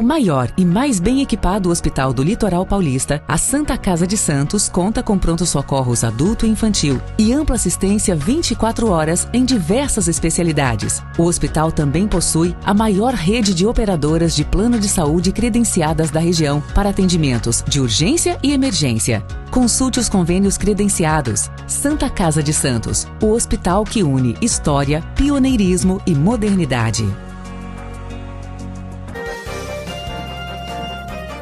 O maior e mais bem equipado hospital do Litoral Paulista, a Santa Casa de Santos conta com pronto-socorros adulto e infantil e ampla assistência 24 horas em diversas especialidades. O hospital também possui a maior rede de operadoras de plano de saúde credenciadas da região para atendimentos de urgência e emergência. Consulte os convênios credenciados. Santa Casa de Santos, o hospital que une história, pioneirismo e modernidade.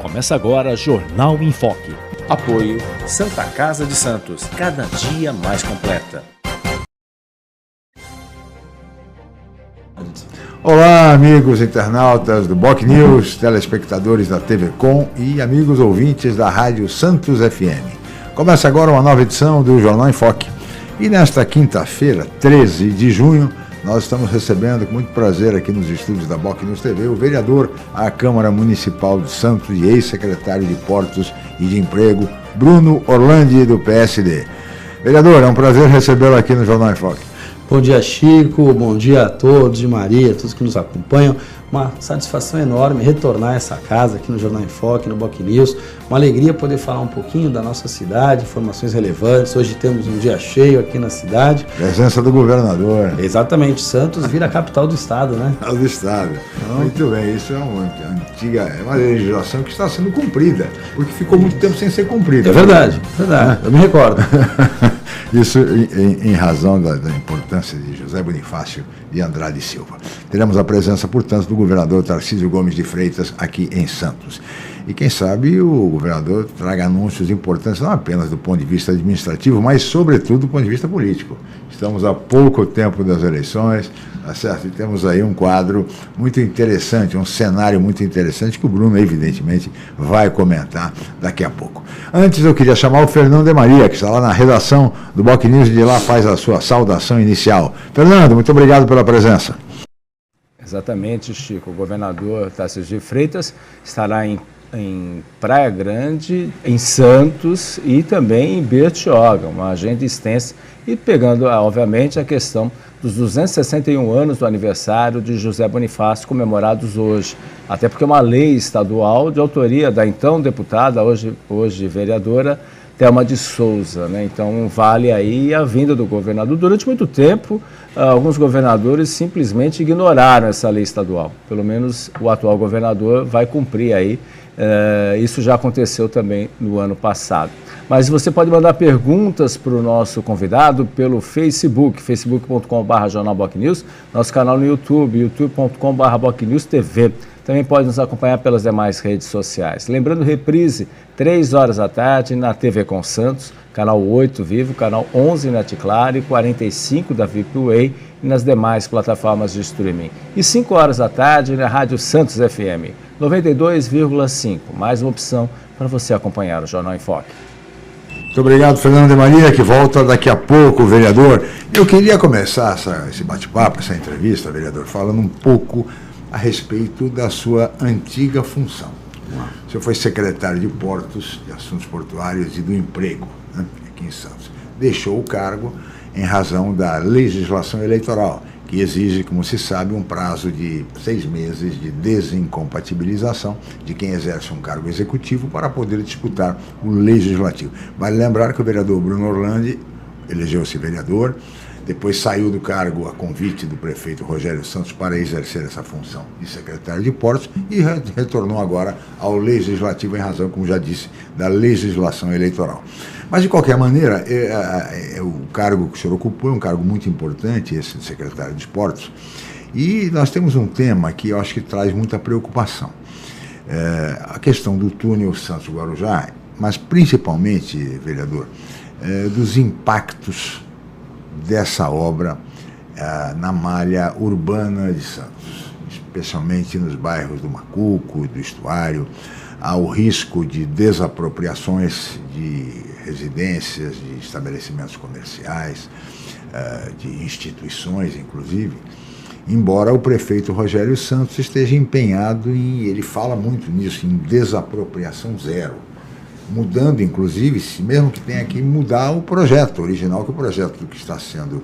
Começa agora Jornal em Foque. Apoio Santa Casa de Santos, cada dia mais completa. Olá, amigos internautas do Boc News, telespectadores da TV Com e amigos ouvintes da Rádio Santos FM. Começa agora uma nova edição do Jornal em Foque. E nesta quinta-feira, 13 de junho, nós estamos recebendo com muito prazer aqui nos estúdios da Boc News TV o vereador à Câmara Municipal de Santos e ex-secretário de Portos e de Emprego, Bruno Orlandi, do PSD. Vereador, é um prazer recebê-lo aqui no Jornal em Foque. Bom dia, Chico, bom dia a todos, de Maria, todos que nos acompanham. Uma satisfação enorme retornar a essa casa aqui no Jornal em Foque, no Boc News. Uma alegria poder falar um pouquinho da nossa cidade, informações relevantes. Hoje temos um dia cheio aqui na cidade. Presença do governador. Exatamente, Santos vira a capital do estado, né? Do estado. Então, muito bem, isso é uma legislação que está sendo cumprida, porque ficou muito tempo sem ser cumprida. É verdade, eu me recordo. Isso em razão da importância de José Bonifácio de Andrade Silva. Teremos a presença, portanto, do governador Tarcísio Gomes de Freitas aqui em Santos. E quem sabe o governador traga anúncios importantes, não apenas do ponto de vista administrativo, mas sobretudo do ponto de vista político. Estamos há pouco tempo das eleições, tá certo? E temos aí um quadro muito interessante, um cenário muito interessante que o Bruno, evidentemente, vai comentar daqui a pouco. Antes eu queria chamar o Fernando de Maria, que está lá na redação do Boc News e de lá faz a sua saudação inicial. Fernando, muito obrigado pela presença. Exatamente, Chico. O governador Tarcísio de Freitas estará em Praia Grande, em Santos e também em Bertioga, uma agenda extensa, e pegando, obviamente, a questão dos 261 anos do aniversário de José Bonifácio, comemorados hoje. Até porque é uma lei estadual de autoria da então deputada, hoje vereadora, Thelma de Souza, né? Então vale aí a vinda do governador. Durante muito tempo, alguns governadores simplesmente ignoraram essa lei estadual. Pelo menos o atual governador vai cumprir aí. Isso já aconteceu também no ano passado. Mas você pode mandar perguntas para o nosso convidado pelo Facebook, facebook.com/jornalbocnews, nosso canal no YouTube, youtube.com/bocnewstv. Também pode nos acompanhar pelas demais redes sociais. Lembrando, reprise, 3 horas da tarde na TV Com Santos, canal 8 Vivo, canal 11 Net Claro e 45 da VIPway e nas demais plataformas de streaming. E 5 horas da tarde na Rádio Santos FM, 92,5. Mais uma opção para você acompanhar o Jornal em Foque. Muito obrigado, Fernando de Maria, que volta daqui a pouco, vereador. Eu queria começar esse bate-papo, essa entrevista, vereador, falando um pouco a respeito da sua antiga função. O senhor foi secretário de Portos, de Assuntos Portuários e do Emprego, né, aqui em Santos. Deixou o cargo em razão da legislação eleitoral, que exige, como se sabe, um prazo de 6 meses de desincompatibilização de quem exerce um cargo executivo para poder disputar o legislativo. Vale lembrar que o vereador Bruno Orlandi elegeu-se vereador, depois saiu do cargo a convite do prefeito Rogério Santos para exercer essa função de secretário de Portos e retornou agora ao Legislativo em razão, como já disse, da legislação eleitoral. Mas, de qualquer maneira, o cargo que o senhor ocupou é um cargo muito importante, esse de secretário de Portos, e nós temos um tema que eu acho que traz muita preocupação. A questão do túnel Santos-Guarujá, mas principalmente, vereador, dos impactos dessa obra na malha urbana de Santos, especialmente nos bairros do Macuco, do Estuário. Há o risco de desapropriações de residências, de estabelecimentos comerciais, de instituições, inclusive, embora o prefeito Rogério Santos esteja empenhado ele fala muito nisso, em desapropriação zero, mudando, inclusive, mesmo que tenha que mudar o projeto original, que o projeto que está sendo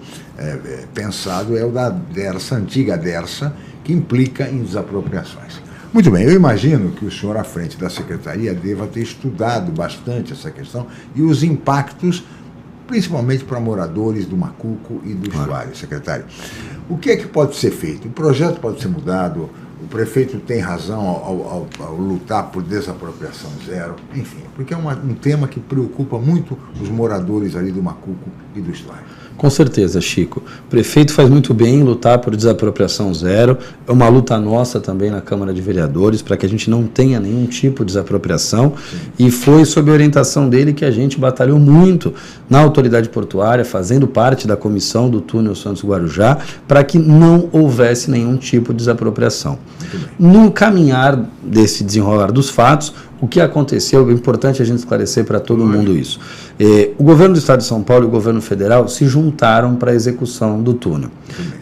pensado é o da DERSA, antiga DERSA, que implica em desapropriações. Muito bem, eu imagino que o senhor, à frente da Secretaria, deva ter estudado bastante essa questão e os impactos, principalmente para moradores do Macuco e do Estuário, secretário. O que é que pode ser feito? O projeto pode ser mudado, o prefeito tem razão ao lutar por desapropriação zero, enfim, porque é um tema que preocupa muito os moradores ali do Macuco e do Estuário. Com certeza, Chico. O prefeito faz muito bem em lutar por desapropriação zero. É uma luta nossa também na Câmara de Vereadores para que a gente não tenha nenhum tipo de desapropriação. Sim. E foi sob a orientação dele que a gente batalhou muito na autoridade portuária, fazendo parte da comissão do túnel Santos-Guarujá, para que não houvesse nenhum tipo de desapropriação. No caminhar desse desenrolar dos fatos, o que aconteceu, é importante a gente esclarecer para todo mundo isso. O governo do Estado de São Paulo e o governo federal se juntaram para a execução do túnel.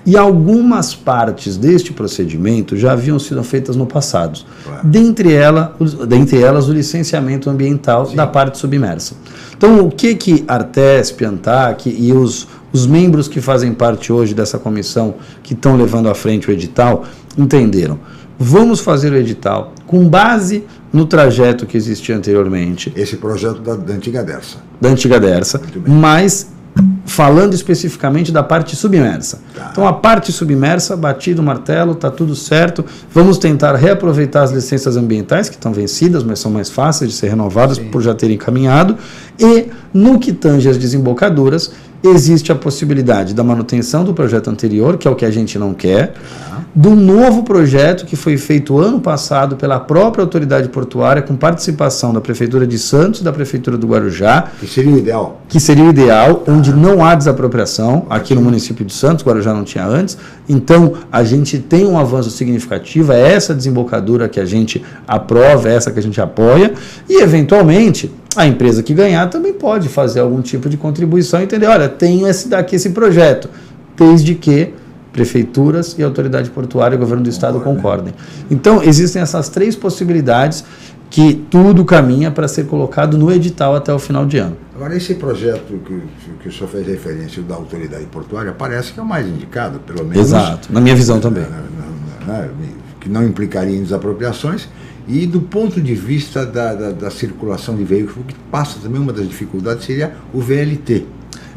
E algumas partes deste procedimento já haviam sido feitas no passado. Dentre elas, o licenciamento ambiental da parte submersa. Então, o que Artesp, ANTAC e os membros que fazem parte hoje dessa comissão que estão levando à frente o edital entenderam? Vamos fazer o edital com base no trajeto que existia anteriormente. Esse projeto da antiga Dersa. Da antiga Dersa, mas falando especificamente da parte submersa. Tá. Então, a parte submersa, batido o martelo, está tudo certo. Vamos tentar reaproveitar as licenças ambientais, que estão vencidas, mas são mais fáceis de ser renovadas. Sim. Por já terem caminhado. E, no que tange as desembocaduras, existe a possibilidade da manutenção do projeto anterior, que é o que a gente não quer, do novo projeto que foi feito ano passado pela própria autoridade portuária, com participação da Prefeitura de Santos e da Prefeitura do Guarujá. Que seria o ideal. Que seria o ideal, onde não há desapropriação. Aqui no município de Santos, Guarujá não tinha antes. Então, a gente tem um avanço significativo, é essa desembocadura que a gente aprova, é essa que a gente apoia, e, eventualmente, a empresa que ganhar também pode fazer algum tipo de contribuição e entender, olha, tenho esse projeto, desde que prefeituras e autoridade portuária e governo do estado concordem. Então, existem essas três possibilidades que tudo caminha para ser colocado no edital até o final de ano. Agora, esse projeto que o senhor fez referência da autoridade portuária parece que é o mais indicado, pelo menos. Exato, na minha visão também. Que não implicaria em desapropriações. E do ponto de vista da circulação de veículos, o que passa também, uma das dificuldades seria o VLT.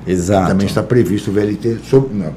Exato. Também está previsto o VLT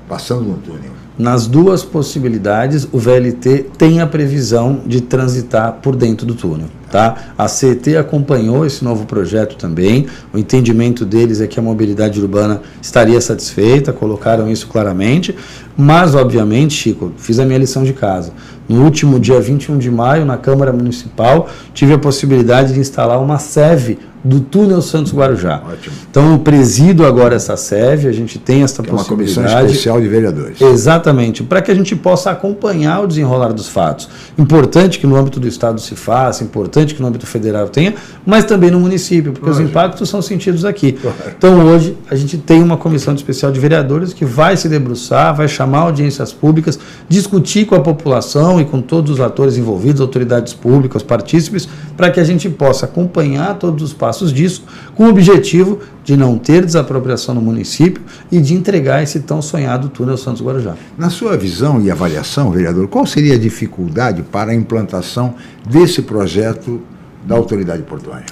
passando no túnel. Nas duas possibilidades, o VLT tem a previsão de transitar por dentro do túnel. Tá? A CET acompanhou esse novo projeto também, o entendimento deles é que a mobilidade urbana estaria satisfeita, colocaram isso claramente, mas obviamente, Chico, fiz a minha lição de casa. No último dia 21 de maio, na Câmara Municipal, tive a possibilidade de instalar uma SEV do túnel Santos-Guarujá. Ótimo. Então, eu presido agora essa SEV, a gente tem essa possibilidade. É uma comissão especial de vereadores. Exatamente, para que a gente possa acompanhar o desenrolar dos fatos. Importante que no âmbito do Estado se faça, importante que no âmbito federal tenha, mas também no município, porque os impactos são sentidos aqui. Então, hoje, a gente tem uma comissão especial de vereadores que vai se debruçar, vai chamar audiências públicas, discutir com a população e com todos os atores envolvidos, autoridades públicas, partícipes, para que a gente possa acompanhar todos os passos disso, com o objetivo de não ter desapropriação no município e de entregar esse tão sonhado túnel Santos-Guarujá. Na sua visão e avaliação, vereador, qual seria a dificuldade para a implantação desse projeto da autoridade portuária?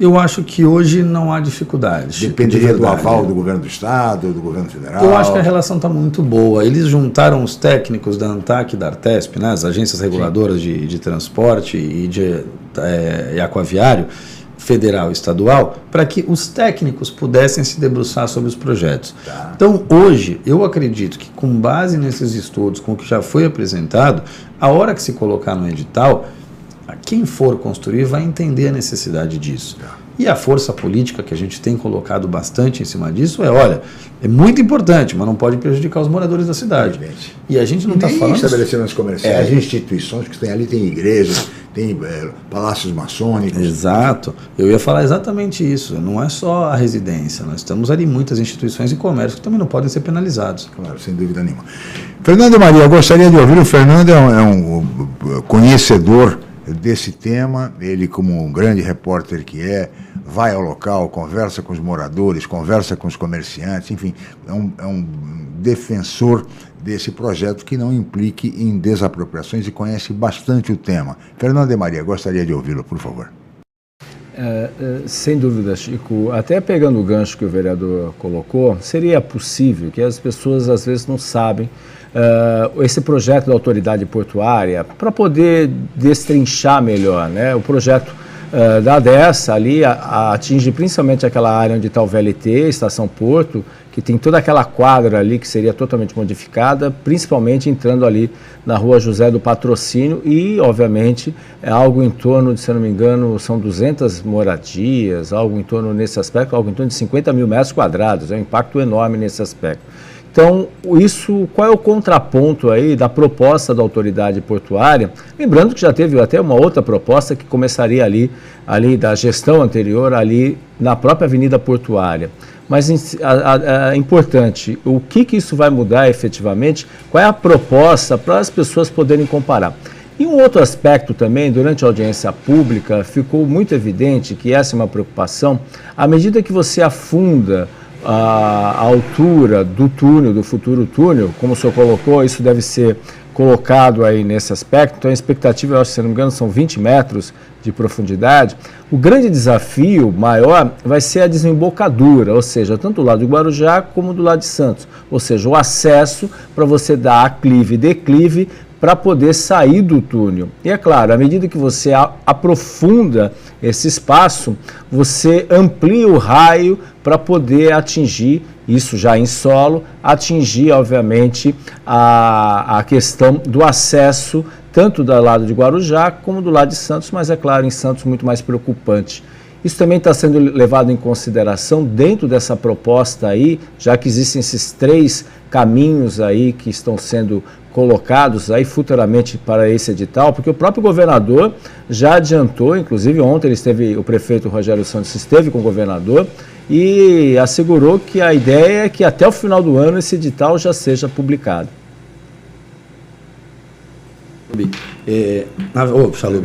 Eu acho que hoje não há dificuldade. Dependeria do aval do governo do estado, do governo federal? Eu acho que a relação está muito boa. Eles juntaram os técnicos da ANTAC e da Artesp, né, as agências reguladoras de transporte e de aquaviário, federal e estadual, para que os técnicos pudessem se debruçar sobre os projetos. Tá. Então, hoje, eu acredito que com base nesses estudos, com o que já foi apresentado, a hora que se colocar no edital, quem for construir vai entender a necessidade disso. Tá. E a força política que a gente tem colocado bastante em cima disso é muito importante, mas não pode prejudicar os moradores da cidade. E a gente não está falando... estabelecimentos comerciais, instituições que tem ali, tem igrejas, tem palácios maçônicos. Exato. Eu ia falar exatamente isso. Não é só a residência. Nós temos ali muitas instituições e comércios que também não podem ser penalizados. Claro, sem dúvida nenhuma. Fernando e Maria, eu gostaria de ouvir. O Fernando é um conhecedor desse tema, ele como um grande repórter que é, vai ao local, conversa com os moradores, conversa com os comerciantes, enfim, é um defensor desse projeto que não implique em desapropriações e conhece bastante o tema. Fernando de Maria, gostaria de ouvi-lo, por favor. Sem dúvida, Chico, até pegando o gancho que o vereador colocou, seria possível que as pessoas às vezes não sabem esse projeto da autoridade portuária, para poder destrinchar melhor, né? O projeto da ADESA ali atinge principalmente aquela área onde está o VLT, Estação Porto, que tem toda aquela quadra ali que seria totalmente modificada, principalmente entrando ali na rua José do Patrocínio e, obviamente, é algo em torno de, se eu não me engano, são 200 moradias, algo em torno nesse aspecto, algo em torno de 50 mil metros quadrados, é um impacto enorme nesse aspecto. Então, qual é o contraponto aí da proposta da autoridade portuária? Lembrando que já teve até uma outra proposta que começaria ali da gestão anterior, ali na própria Avenida Portuária. Mas é importante, o que isso vai mudar efetivamente, qual é a proposta para as pessoas poderem comparar. E um outro aspecto também, durante a audiência pública, ficou muito evidente que essa é uma preocupação, à medida que você afunda a altura do túnel, do futuro túnel, como o senhor colocou, isso deve ser colocado aí nesse aspecto, então a expectativa, eu acho, se não me engano, são 20 metros de profundidade. O grande desafio maior vai ser a desembocadura, ou seja, tanto do lado de Guarujá como do lado de Santos, ou seja, o acesso para você dar aclive e declive para poder sair do túnel. E é claro, à medida que você aprofunda esse espaço, você amplia o raio para poder atingir, isso já em solo, atingir, obviamente, a questão do acesso, tanto do lado de Guarujá como do lado de Santos, mas é claro, em Santos muito mais preocupante. Isso também está sendo levado em consideração dentro dessa proposta aí, já que existem esses 3 caminhos aí que estão sendo colocados aí futuramente para esse edital, porque o próprio governador já adiantou, inclusive ontem o prefeito Rogério Santos esteve com o governador e assegurou que a ideia é que até o final do ano esse edital já seja publicado.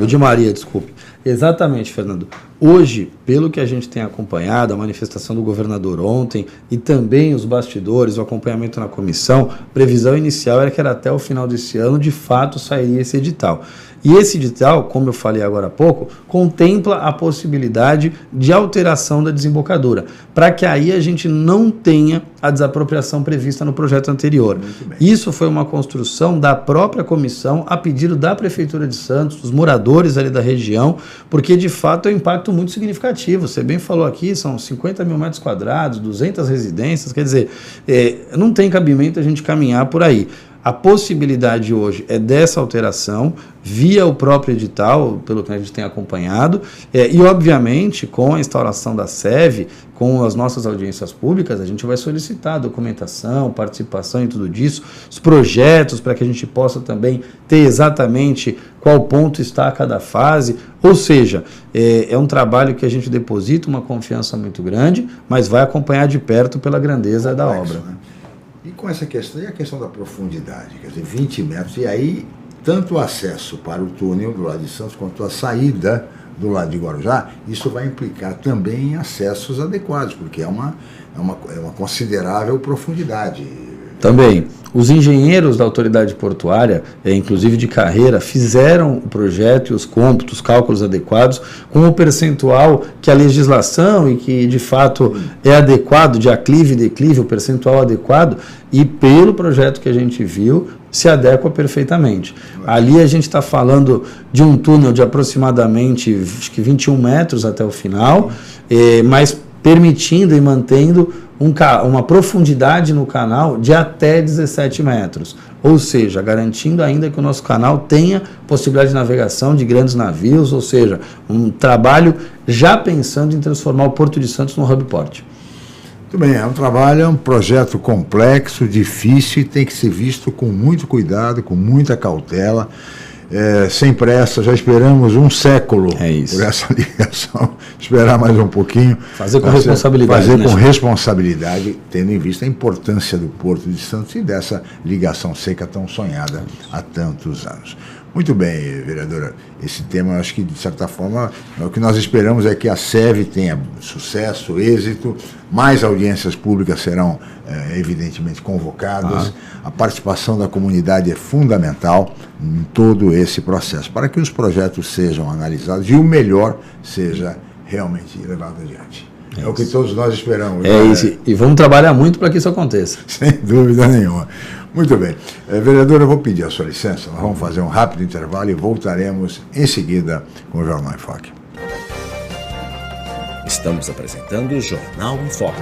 De Maria, desculpe. Exatamente, Fernando. Hoje, pelo que a gente tem acompanhado, a manifestação do governador ontem e também os bastidores, o acompanhamento na comissão, a previsão inicial era que até o final desse ano, de fato, sairia esse edital. E esse edital, como eu falei agora há pouco, contempla a possibilidade de alteração da desembocadura, para que aí a gente não tenha a desapropriação prevista no projeto anterior. Isso foi uma construção da própria comissão, a pedido da Prefeitura de Santos, dos moradores ali da região, porque de fato é um impacto muito significativo. Você bem falou aqui, são 50 mil metros quadrados, 200 residências, quer dizer, não tem cabimento a gente caminhar por aí. A possibilidade hoje é dessa alteração via o próprio edital, pelo que a gente tem acompanhado, e obviamente com a instauração da SEV, com as nossas audiências públicas, a gente vai solicitar documentação, participação e tudo disso, os projetos para que a gente possa também ter exatamente qual ponto está cada fase, ou seja, é um trabalho que a gente deposita uma confiança muito grande, mas vai acompanhar de perto pela grandeza da obra. Né? E com essa questão, e a questão da profundidade, quer dizer, 20 metros, e aí tanto o acesso para o túnel do lado de Santos quanto a saída do lado de Guarujá, isso vai implicar também em acessos adequados, porque é uma considerável profundidade. Também, os engenheiros da autoridade portuária, inclusive de carreira, fizeram o projeto e os cômputos, os cálculos adequados, com o percentual que a legislação e que de fato é adequado, de aclive e declive, o percentual adequado, e pelo projeto que a gente viu, se adequa perfeitamente. Ali a gente está falando de um túnel de aproximadamente acho que 21 metros até o final, mas permitindo e mantendo uma profundidade no canal de até 17 metros. Ou seja, garantindo ainda que o nosso canal tenha possibilidade de navegação de grandes navios, ou seja, um trabalho já pensando em transformar o Porto de Santos num hub port. Muito bem, é um trabalho, é um projeto complexo, difícil e tem que ser visto com muito cuidado, com muita cautela, sem pressa. Já esperamos um século por essa ligação, esperar mais um pouquinho. Fazer com responsabilidade. Fazer com responsabilidade, tendo em vista a importância do Porto de Santos e dessa ligação seca tão sonhada há tantos anos. Muito bem, vereadora. Esse tema, acho que, de certa forma, o que nós esperamos é que a SEV tenha sucesso, êxito, mais audiências públicas serão, evidentemente, convocadas. A participação da comunidade é fundamental em todo esse processo, para que os projetos sejam analisados e o melhor seja realmente levado adiante. É o que todos nós esperamos. É isso, e vamos trabalhar muito para que isso aconteça. Sem dúvida nenhuma. Muito bem. Vereador, eu vou pedir a sua licença, nós vamos fazer um rápido intervalo e voltaremos em seguida com o Jornal em Foque. Estamos apresentando o Jornal em Foque.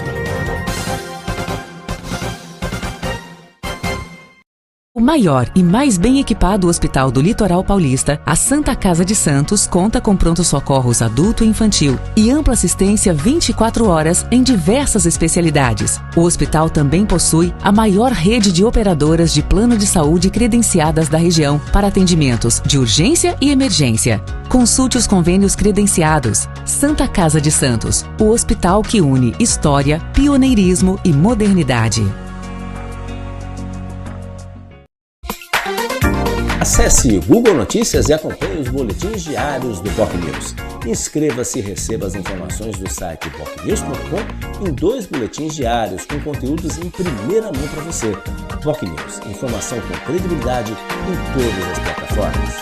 O maior e mais bem equipado hospital do Litoral Paulista, a Santa Casa de Santos, conta com pronto-socorros adulto e infantil e ampla assistência 24 horas em diversas especialidades. O hospital também possui a maior rede de operadoras de plano de saúde credenciadas da região para atendimentos de urgência e emergência. Consulte os convênios credenciados. Santa Casa de Santos, o hospital que une história, pioneirismo e modernidade. Acesse Google Notícias e acompanhe os boletins diários do BocNews. Inscreva-se e receba as informações do site bocnews.com em 2 boletins diários com conteúdos em primeira mão para você. BocNews, informação com credibilidade em todas as plataformas.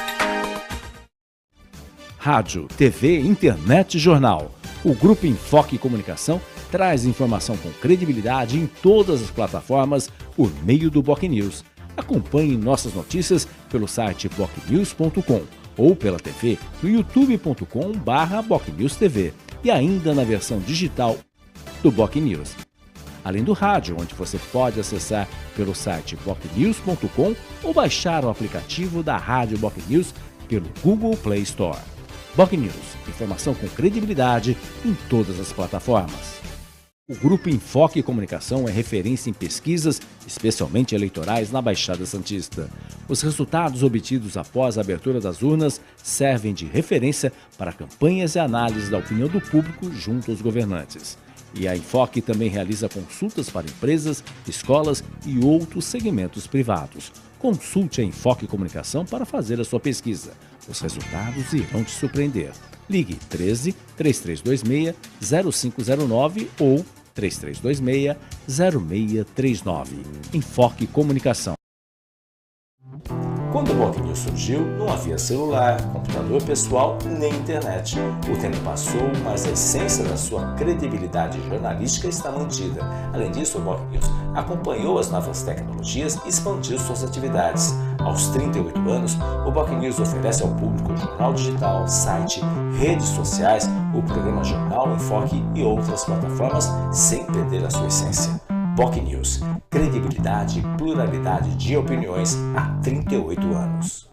Rádio, TV, internet e jornal. O Grupo Enfoque Comunicação traz informação com credibilidade em todas as plataformas por meio do BocNews. Acompanhe nossas notícias pelo site bocnews.com ou pela TV no youtube.com/BocNewsTV e ainda na versão digital do BocNews. Além do rádio, onde você pode acessar pelo site bocnews.com ou baixar o aplicativo da Rádio BocNews pelo Google Play Store. BocNews, informação com credibilidade em todas as plataformas. O Grupo Enfoque Comunicação é referência em pesquisas, especialmente eleitorais, na Baixada Santista. Os resultados obtidos após a abertura das urnas servem de referência para campanhas e análises da opinião do público junto aos governantes. E a Enfoque também realiza consultas para empresas, escolas e outros segmentos privados. Consulte a Enfoque Comunicação para fazer a sua pesquisa. Os resultados irão te surpreender. Ligue 13 3326 0509 ou 3326 0639. Enfoque Comunicação. Quando o BocNews surgiu, não havia celular, computador pessoal nem internet. O tempo passou, mas a essência da sua credibilidade jornalística está mantida. Além disso, o BocNews acompanhou as novas tecnologias e expandiu suas atividades. Aos 38 anos, o BocNews oferece ao público jornal digital, site, redes sociais, o programa Jornal em Foque e outras plataformas sem perder a sua essência. BocNews, credibilidade e pluralidade de opiniões há 38 anos.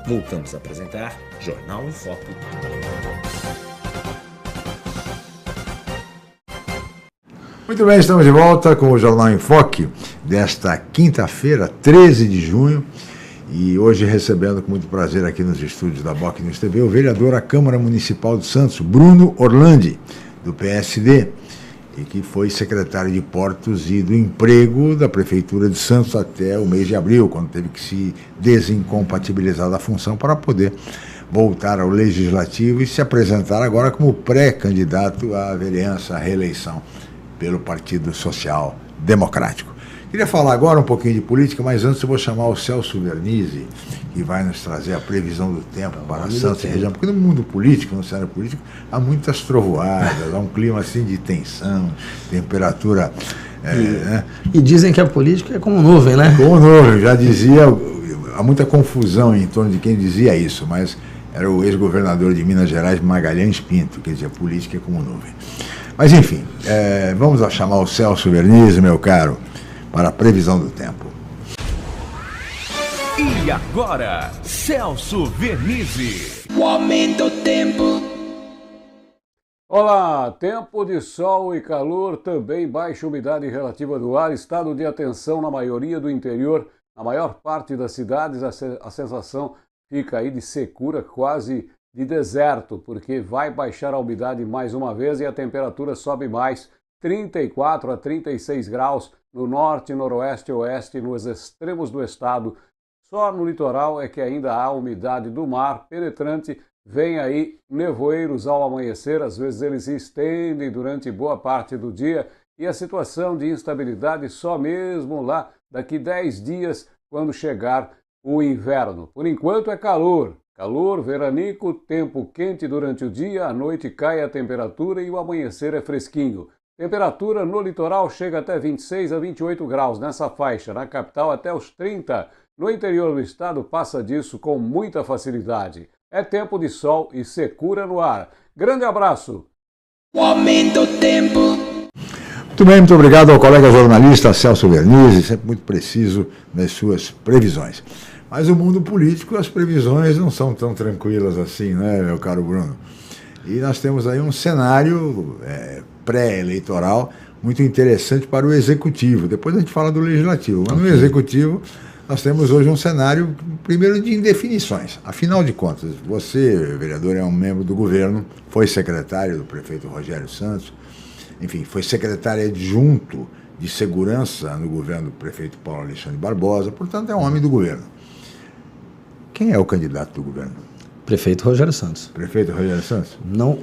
Voltamos a apresentar Jornal em Foque. Muito bem, estamos de volta com o Jornal em Foque desta quinta-feira, 13 de junho. E hoje recebendo com muito prazer aqui nos estúdios da BocNews TV o vereador à Câmara Municipal de Santos, Bruno Orlandi, do PSD, e que foi secretário de Portos e do Emprego da Prefeitura de Santos até o mês de abril, quando teve que se desincompatibilizar da função para poder voltar ao Legislativo e se apresentar agora como pré-candidato à vereança, à reeleição pelo Partido Social Democrático. Queria falar agora um pouquinho de política, mas antes eu vou chamar o Celso Vernizzi, que vai nos trazer a previsão do tempo para Santos e região, porque no mundo político, no cenário político, há muitas trovoadas, há um clima assim de tensão, temperatura... né? E dizem que a política é como nuvem, né? Como nuvem, já dizia, há muita confusão em torno de quem dizia isso, mas era o ex-governador de Minas Gerais, Magalhães Pinto, que dizia política é como nuvem. Mas enfim, vamos lá chamar o Celso Vernizzi, meu caro, para a previsão do tempo. E agora, Celso Vernizzi. O aumento do tempo. Olá, tempo de sol e calor, também baixa umidade relativa do ar, estado de atenção na maioria do interior, na maior parte das cidades a sensação fica aí de secura, quase de deserto, porque vai baixar a umidade mais uma vez e a temperatura sobe mais, 34 a 36 graus no norte, noroeste e oeste, nos extremos do estado. Só no litoral é que ainda há umidade do mar penetrante, vem aí nevoeiros ao amanhecer, às vezes eles se estendem durante boa parte do dia e a situação de instabilidade só mesmo lá daqui 10 dias, quando chegar o inverno. Por enquanto é calor, veranico, tempo quente durante o dia, à noite cai a temperatura e o amanhecer é fresquinho. Temperatura no litoral chega até 26 a 28 graus nessa faixa, na capital até os 30. No interior do estado passa disso com muita facilidade. É tempo de sol e secura no ar. Grande abraço! O aumento do tempo. Muito bem, muito obrigado ao colega jornalista Celso Vernizzi, sempre muito preciso nas suas previsões. Mas o mundo político, as previsões não são tão tranquilas assim, né, meu caro Bruno? E nós temos aí um cenário pré-eleitoral muito interessante para o Executivo. Depois a gente fala do Legislativo. Mas no Executivo nós temos hoje um cenário, primeiro, de indefinições. Afinal de contas, você, vereador, é um membro do governo, foi secretário do prefeito Rogério Santos, enfim, foi secretário adjunto de segurança no governo do prefeito Paulo Alexandre Barbosa, portanto é um homem do governo. Quem é o candidato do governo? Prefeito Rogério Santos. Prefeito Rogério Santos? Não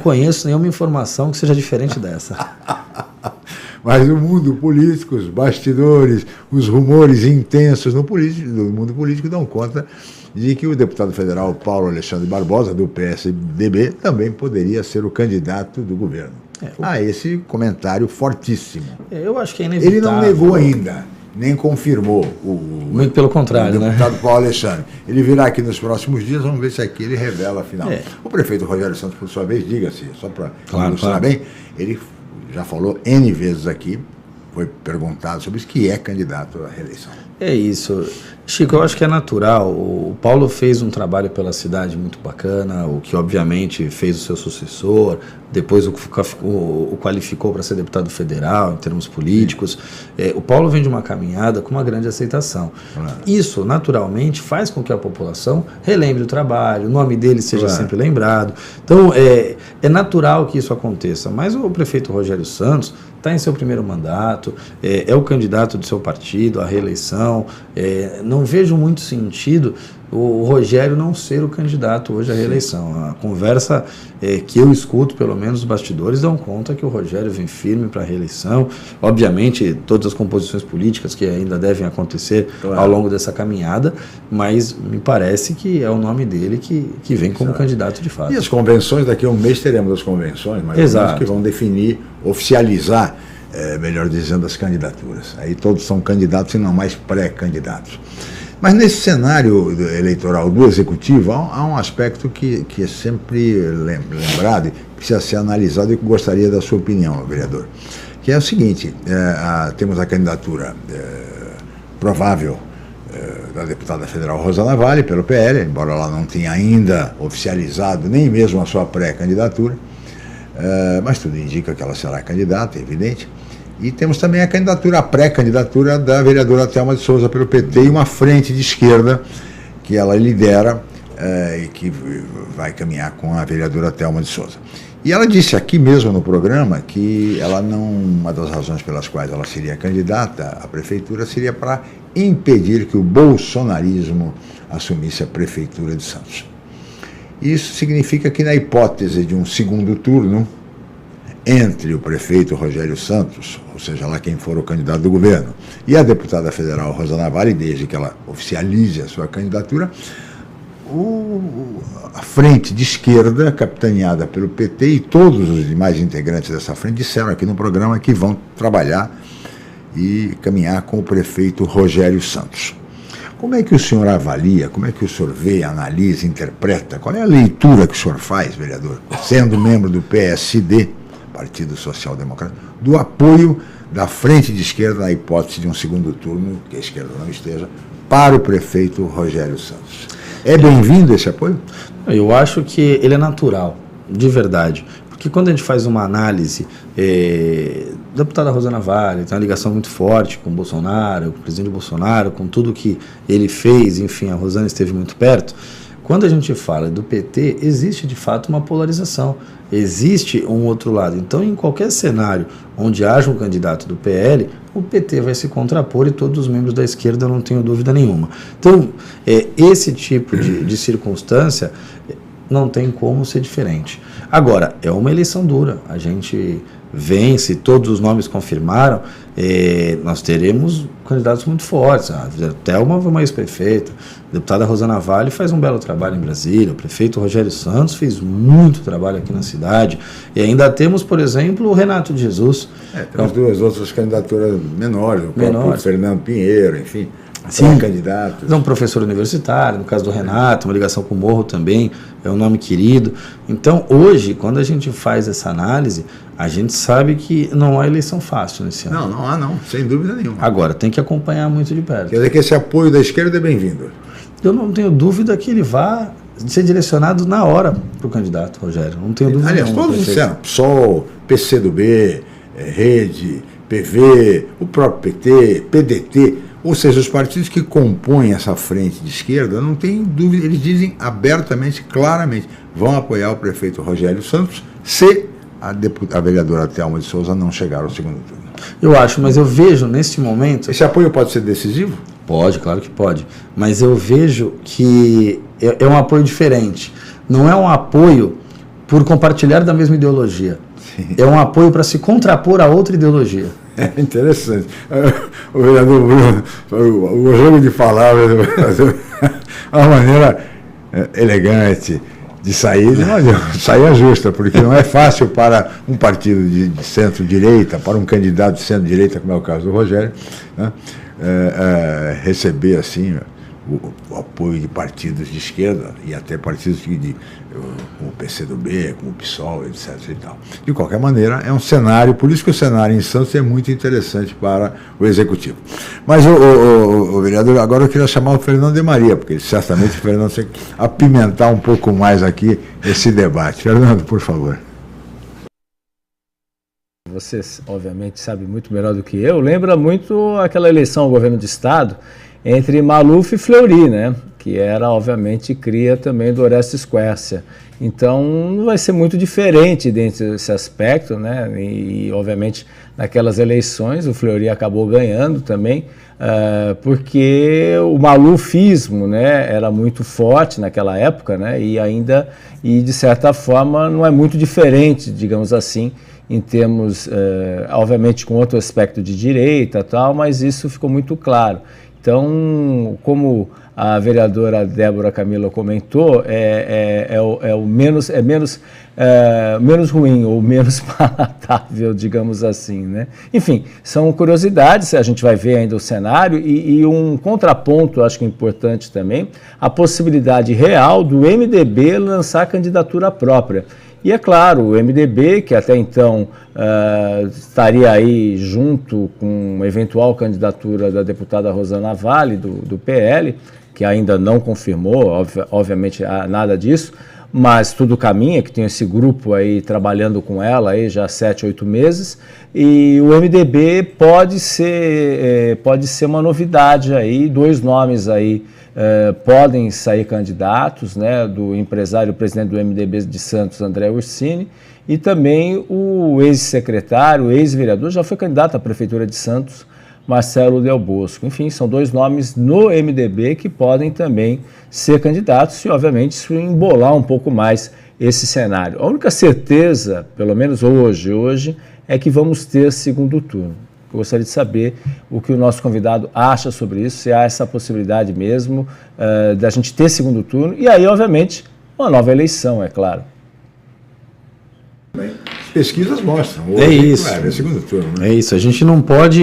conheço nenhuma informação que seja diferente dessa. Mas o mundo político, os bastidores, os rumores intensos no mundo político dão conta de que o deputado federal Paulo Alexandre Barbosa, do PSDB, também poderia ser o candidato do governo. Esse comentário fortíssimo. Eu acho que é inevitável. Ele não negou ainda, nem confirmou muito pelo contrário, o deputado Paulo Alexandre. Ele virá aqui nos próximos dias, vamos ver se aqui ele revela afinal. O prefeito Rogério Santos, por sua vez, diga-se, só para ilustrar bem, ele já falou N vezes aqui, foi perguntado sobre isso, que é candidato à reeleição. É isso. Chico, eu acho que é natural. O Paulo fez um trabalho pela cidade muito bacana, o que obviamente fez o seu sucessor, depois o qualificou para ser deputado federal em termos políticos. O Paulo vem de uma caminhada com uma grande aceitação. Claro. Isso, naturalmente, faz com que a população relembre o trabalho, o nome dele seja sempre lembrado. Então, é natural que isso aconteça. Mas o prefeito Rogério Santos está em seu primeiro mandato, é o candidato do seu partido à reeleição. Não vejo muito sentido o Rogério não ser o candidato hoje à reeleição. A conversa que eu escuto, pelo menos os bastidores, dão conta que o Rogério vem firme para a reeleição. Obviamente, todas as composições políticas que ainda devem acontecer ao longo dessa caminhada, mas me parece que é o nome dele que vem como candidato de fato. E as convenções, daqui a um mês teremos as convenções, mas que vão definir, oficializar, melhor dizendo, as candidaturas. Aí todos são candidatos e não mais pré-candidatos. Mas nesse cenário eleitoral do Executivo, há um aspecto que é sempre lembrado e precisa ser analisado e que gostaria da sua opinião, vereador. Que é o seguinte, temos a candidatura provável da deputada federal Rosa Navalli, pelo PL, embora ela não tenha ainda oficializado nem mesmo a sua pré-candidatura, mas tudo indica que ela será candidata, é evidente. E temos também a pré-candidatura da vereadora Thelma de Souza pelo PT e uma frente de esquerda que ela lidera e que vai caminhar com a vereadora Thelma de Souza. E ela disse aqui mesmo no programa que uma das razões pelas quais ela seria candidata à prefeitura seria para impedir que o bolsonarismo assumisse a prefeitura de Santos. Isso significa que, na hipótese de um segundo turno, entre o prefeito Rogério Santos, ou seja, lá quem for o candidato do governo, e a deputada federal Rosana Vale, desde que ela oficialize a sua candidatura, a frente de esquerda, capitaneada pelo PT, e todos os demais integrantes dessa frente disseram aqui no programa que vão trabalhar e caminhar com o prefeito Rogério Santos. Como é que o senhor avalia, como é que o senhor vê, analisa, interpreta, qual é a leitura que o senhor faz, vereador, sendo membro do PSD, Partido Social Democrata, do apoio da frente de esquerda na hipótese de um segundo turno, que a esquerda não esteja, para o prefeito Rogério Santos? É bem-vindo esse apoio? Eu acho que ele é natural, de verdade. Porque quando a gente faz uma análise, a deputada Rosana Vale tem uma ligação muito forte com o Bolsonaro, com o presidente Bolsonaro, com tudo que ele fez, enfim, a Rosana esteve muito perto. Quando a gente fala do PT, existe de fato uma polarização, existe um outro lado. Então, em qualquer cenário onde haja um candidato do PL, o PT vai se contrapor e todos os membros da esquerda, não tenho dúvida nenhuma. Então, esse tipo de circunstância não tem como ser diferente. Agora, é uma eleição dura, a gente vence, todos os nomes confirmaram, nós teremos candidatos muito fortes. A Thelma foi uma ex-prefeita, a deputada Rosana Vale faz um belo trabalho em Brasília, o prefeito Rogério Santos fez muito trabalho aqui na cidade, e ainda temos, por exemplo, o Renato de Jesus. Temos duas outras candidaturas menores, o próprio Fernando Pinheiro, enfim. Sim, candidatos. É um professor universitário, no caso do Renato, uma ligação com o Morro também, é um nome querido. Então, hoje, quando a gente faz essa análise, a gente sabe que não há eleição fácil nesse ano. Não há não, sem dúvida nenhuma. Agora, tem que acompanhar muito de perto. Quer dizer que esse apoio da esquerda é bem-vindo? Eu não tenho dúvida que ele vá ser direcionado na hora para o candidato, Rogério. Não tenho dúvida nenhuma. Aliás, todos disseram, PSOL, PCdoB, Rede, PV, o próprio PT, PDT, ou seja, os partidos que compõem essa frente de esquerda, não tem dúvida, eles dizem abertamente, claramente, vão apoiar o prefeito Rogério Santos se a vereadora Thelma de Souza não chegar ao segundo turno. Eu acho, mas eu vejo neste momento... Esse apoio pode ser decisivo? Pode, claro que pode. Mas eu vejo que é um apoio diferente. Não é um apoio por compartilhar da mesma ideologia. Sim. É um apoio para se contrapor a outra ideologia. É interessante. O vereador Bruno, o jogo de palavras, uma maneira elegante de sair, saída justa, porque não é fácil para um partido de centro-direita, para um candidato de centro-direita, como é o caso do Rogério, né, receber assim o apoio de partidos de esquerda e até partidos como o PCdoB, como o PSOL, etc. e tal. De qualquer maneira, é um cenário, por isso que o cenário em Santos é muito interessante para o Executivo. Mas, o vereador, agora eu queria chamar o Fernando de Maria, porque certamente o Fernando tem que apimentar um pouco mais aqui esse debate. Fernando, por favor. Você, obviamente, sabe muito melhor do que eu. Lembra muito aquela eleição ao governo de Estado entre Maluf e Fleury, né? Que era, obviamente, cria também do Orestes Quercia. Então, não vai ser muito diferente dentro desse aspecto, né? E, obviamente, naquelas eleições, o Fleury acabou ganhando também, porque o malufismo, né, era muito forte naquela época, né? E, de certa forma, não é muito diferente, digamos assim, em termos, obviamente, com outro aspecto de direita e tal, mas isso ficou muito claro. Então, como a vereadora Débora Camila comentou, menos ruim ou menos palatável, digamos assim, né? Enfim, são curiosidades, a gente vai ver ainda o cenário e um contraponto, acho que importante também, a possibilidade real do MDB lançar candidatura própria. E é claro, o MDB, que até então estaria aí junto com uma eventual candidatura da deputada Rosana Vale, do PL, que ainda não confirmou, obviamente, nada disso, mas tudo caminha, que tem esse grupo aí trabalhando com ela aí já há 7, 8 meses, e o MDB pode ser uma novidade aí, 2 nomes aí, podem sair candidatos, né, do empresário, presidente do MDB de Santos, André Ursini, e também o ex-secretário, ex-vereador, já foi candidato à Prefeitura de Santos, Marcelo Del Bosco. Enfim, são 2 nomes no MDB que podem também ser candidatos e, obviamente, isso embolar um pouco mais esse cenário. A única certeza, pelo menos hoje, é que vamos ter segundo turno. Eu gostaria de saber o que o nosso convidado acha sobre isso, se há essa possibilidade mesmo da gente ter segundo turno, e aí, obviamente, uma nova eleição, é claro. Pesquisas mostram. É isso. É segundo turno, né? É isso. A gente não pode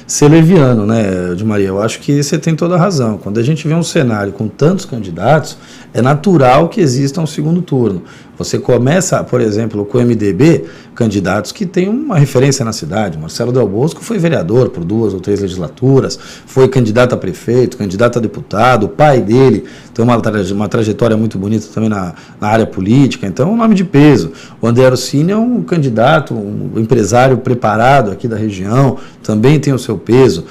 ser leviano, né, de Maria? Eu acho que você tem toda a razão. Quando a gente vê um cenário com tantos candidatos, é natural que exista um segundo turno. Você começa, por exemplo, com o MDB, candidatos que têm uma referência na cidade. Marcelo Del Bosco foi vereador por 2 ou 3 legislaturas, foi candidato a prefeito, candidato a deputado, o pai dele tem uma trajetória muito bonita também na área política, então é um nome de peso. O André Orsini é um candidato, um empresário preparado aqui da região, também tem o seu peso.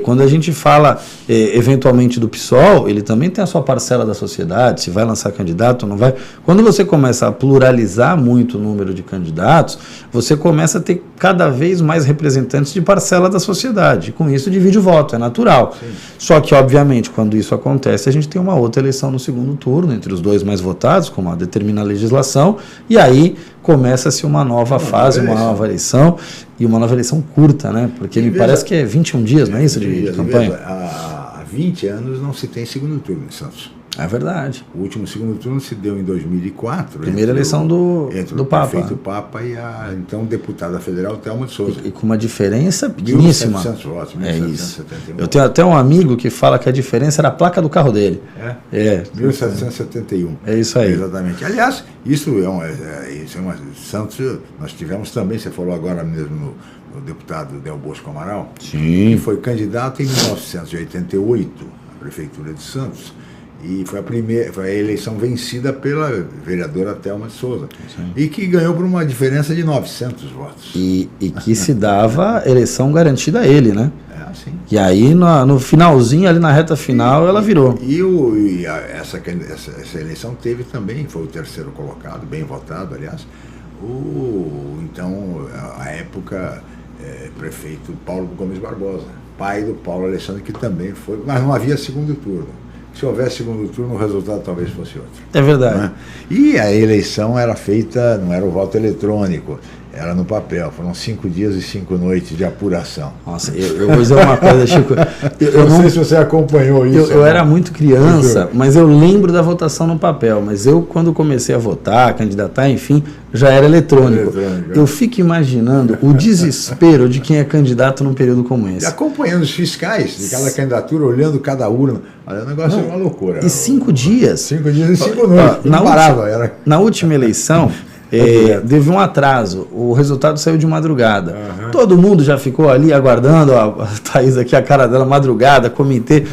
Quando a gente fala eventualmente do PSOL, ele também tem a sua parcela da sociedade, se vai lançar candidato ou não vai. Quando você começa a pluralizar muito o número de candidatos, você começa a ter cada vez mais representantes de parcela da sociedade. Com isso divide o voto, é natural. Sim. Só que, obviamente, quando isso acontece, a gente tem uma outra eleição no segundo turno, entre os 2 mais votados, como a determina a legislação, e aí começa-se uma nova fase, uma nova eleição, e uma nova eleição curta, né? Porque me parece que é 21 dias, não é isso, de campanha? Há 20 anos não se tem segundo turno em Santos. É verdade. O último segundo turno se deu em 2004. Primeira eleição do Papa. Prefeito Papa e a então deputada federal Thelma de Souza. E com uma diferença pequeníssima. 1.700 votos, 1.771. É isso. Eu tenho até um amigo que fala que a diferença era a placa do carro dele. 1.771. É isso aí. Exatamente. Aliás, isso é uma Santos, nós tivemos também, você falou agora mesmo no deputado Del Bosco Amaral, sim, que foi candidato em 1988 à Prefeitura de Santos. E foi a eleição vencida pela vereadora Thelma de Souza. Sim. E que ganhou por uma diferença de 900 votos. E que se dava eleição garantida a ele, né? Sim. E aí, no finalzinho, ali na reta final, ela virou. Essa eleição teve também, foi o terceiro colocado, bem votado, aliás, então, à época, prefeito Paulo Gomes Barbosa, pai do Paulo Alexandre, que também foi, mas não havia segundo turno. Se houvesse segundo turno, o resultado talvez fosse outro. É verdade. Né? E a eleição era feita, não era o voto eletrônico, era no papel. Foram 5 dias e 5 noites de apuração. Nossa, eu vou dizer uma coisa, Chico. Eu não sei se você acompanhou isso. Eu era muito criança, mas eu lembro da votação no papel. Mas eu, quando comecei a votar, candidatar, enfim, já era eletrônico. Eu fico imaginando o desespero de quem é candidato num período como esse. E acompanhando os fiscais de cada candidatura, olhando cada urna. Olha, o negócio é uma loucura. E 5 dias. 5 dias e 5 noites. Na última eleição, teve um atraso. O resultado saiu de madrugada. Uhum. Todo mundo já ficou ali aguardando. A Thaís aqui, a cara dela, madrugada, comitê.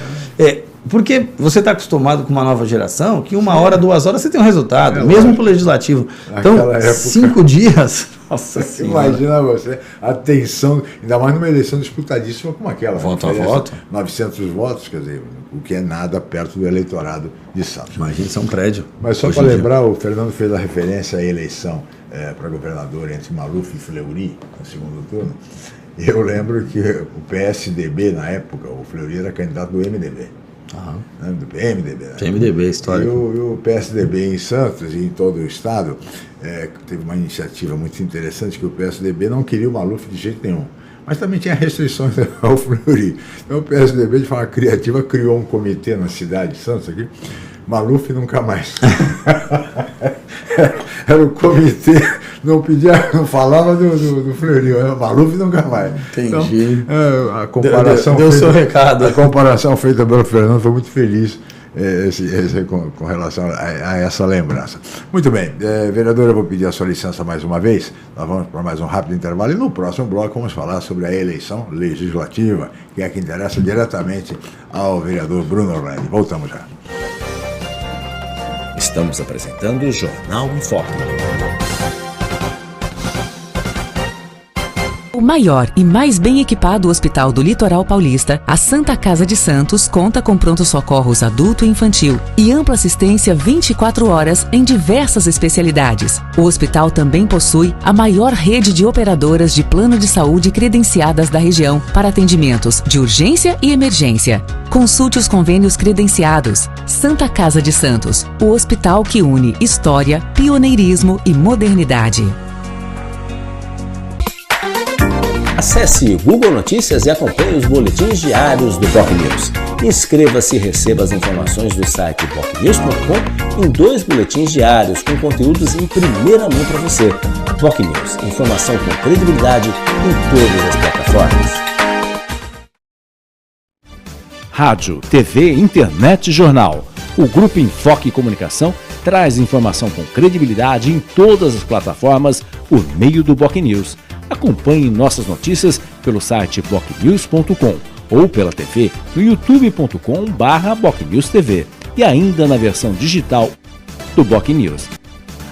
Porque você está acostumado com uma nova geração que 1 hora, 2 horas você tem um resultado, mesmo para o legislativo. Então, 5 dias. Nossa Senhora. Imagina você, a tensão, ainda mais numa eleição disputadíssima como aquela. Voto a voto. 900 votos, quer dizer, o que é nada perto do eleitorado de Santos. Imagina, isso é um prédio. Mas só para lembrar, o Fernando fez a referência à eleição para governador entre Maluf e Fleury, no segundo turno. Eu lembro que o PSDB, na época, o Fleury era candidato do MDB. Né, do PMDB. Né? PMDB, histórico. E o PSDB em Santos e em todo o estado teve uma iniciativa muito interessante que o PSDB não queria o Maluf de jeito nenhum. Mas também tinha restrições ao Fleury. Então o PSDB, de forma criativa, criou um comitê na cidade de Santos aqui. Maluf nunca mais. Era o comitê, não falava do Fleury, Maluf nunca mais. Entendi. Então, a comparação deu seu recado. A comparação feita pelo Fernando foi muito feliz com relação a essa lembrança. Muito bem, vereadora, eu vou pedir a sua licença mais uma vez. Nós vamos para mais um rápido intervalo e no próximo bloco vamos falar sobre a eleição legislativa, que é a que interessa diretamente ao vereador Bruno Orlandi. Voltamos já. Estamos apresentando o Jornal em Foque. novo, maior e mais bem equipado Hospital do Litoral Paulista, a Santa Casa de Santos conta com pronto-socorros adulto e infantil e ampla assistência 24 horas em diversas especialidades. O hospital também possui a maior rede de operadoras de plano de saúde credenciadas da região para atendimentos de urgência e emergência. Consulte os convênios credenciados. Santa Casa de Santos, o hospital que une história, pioneirismo e modernidade. Acesse Google Notícias e acompanhe os boletins diários do BocNews. Inscreva-se e receba as informações do site bocnews.com em 2 boletins diários com conteúdos em primeira mão para você. BocNews, informação com credibilidade em todas as plataformas. Rádio, TV, internet e jornal. O Grupo Enfoque Comunicação traz informação com credibilidade em todas as plataformas por meio do BocNews. Acompanhe nossas notícias pelo site bocnews.com ou pela TV no youtube.com/BocNewsTV e ainda na versão digital do BocNews.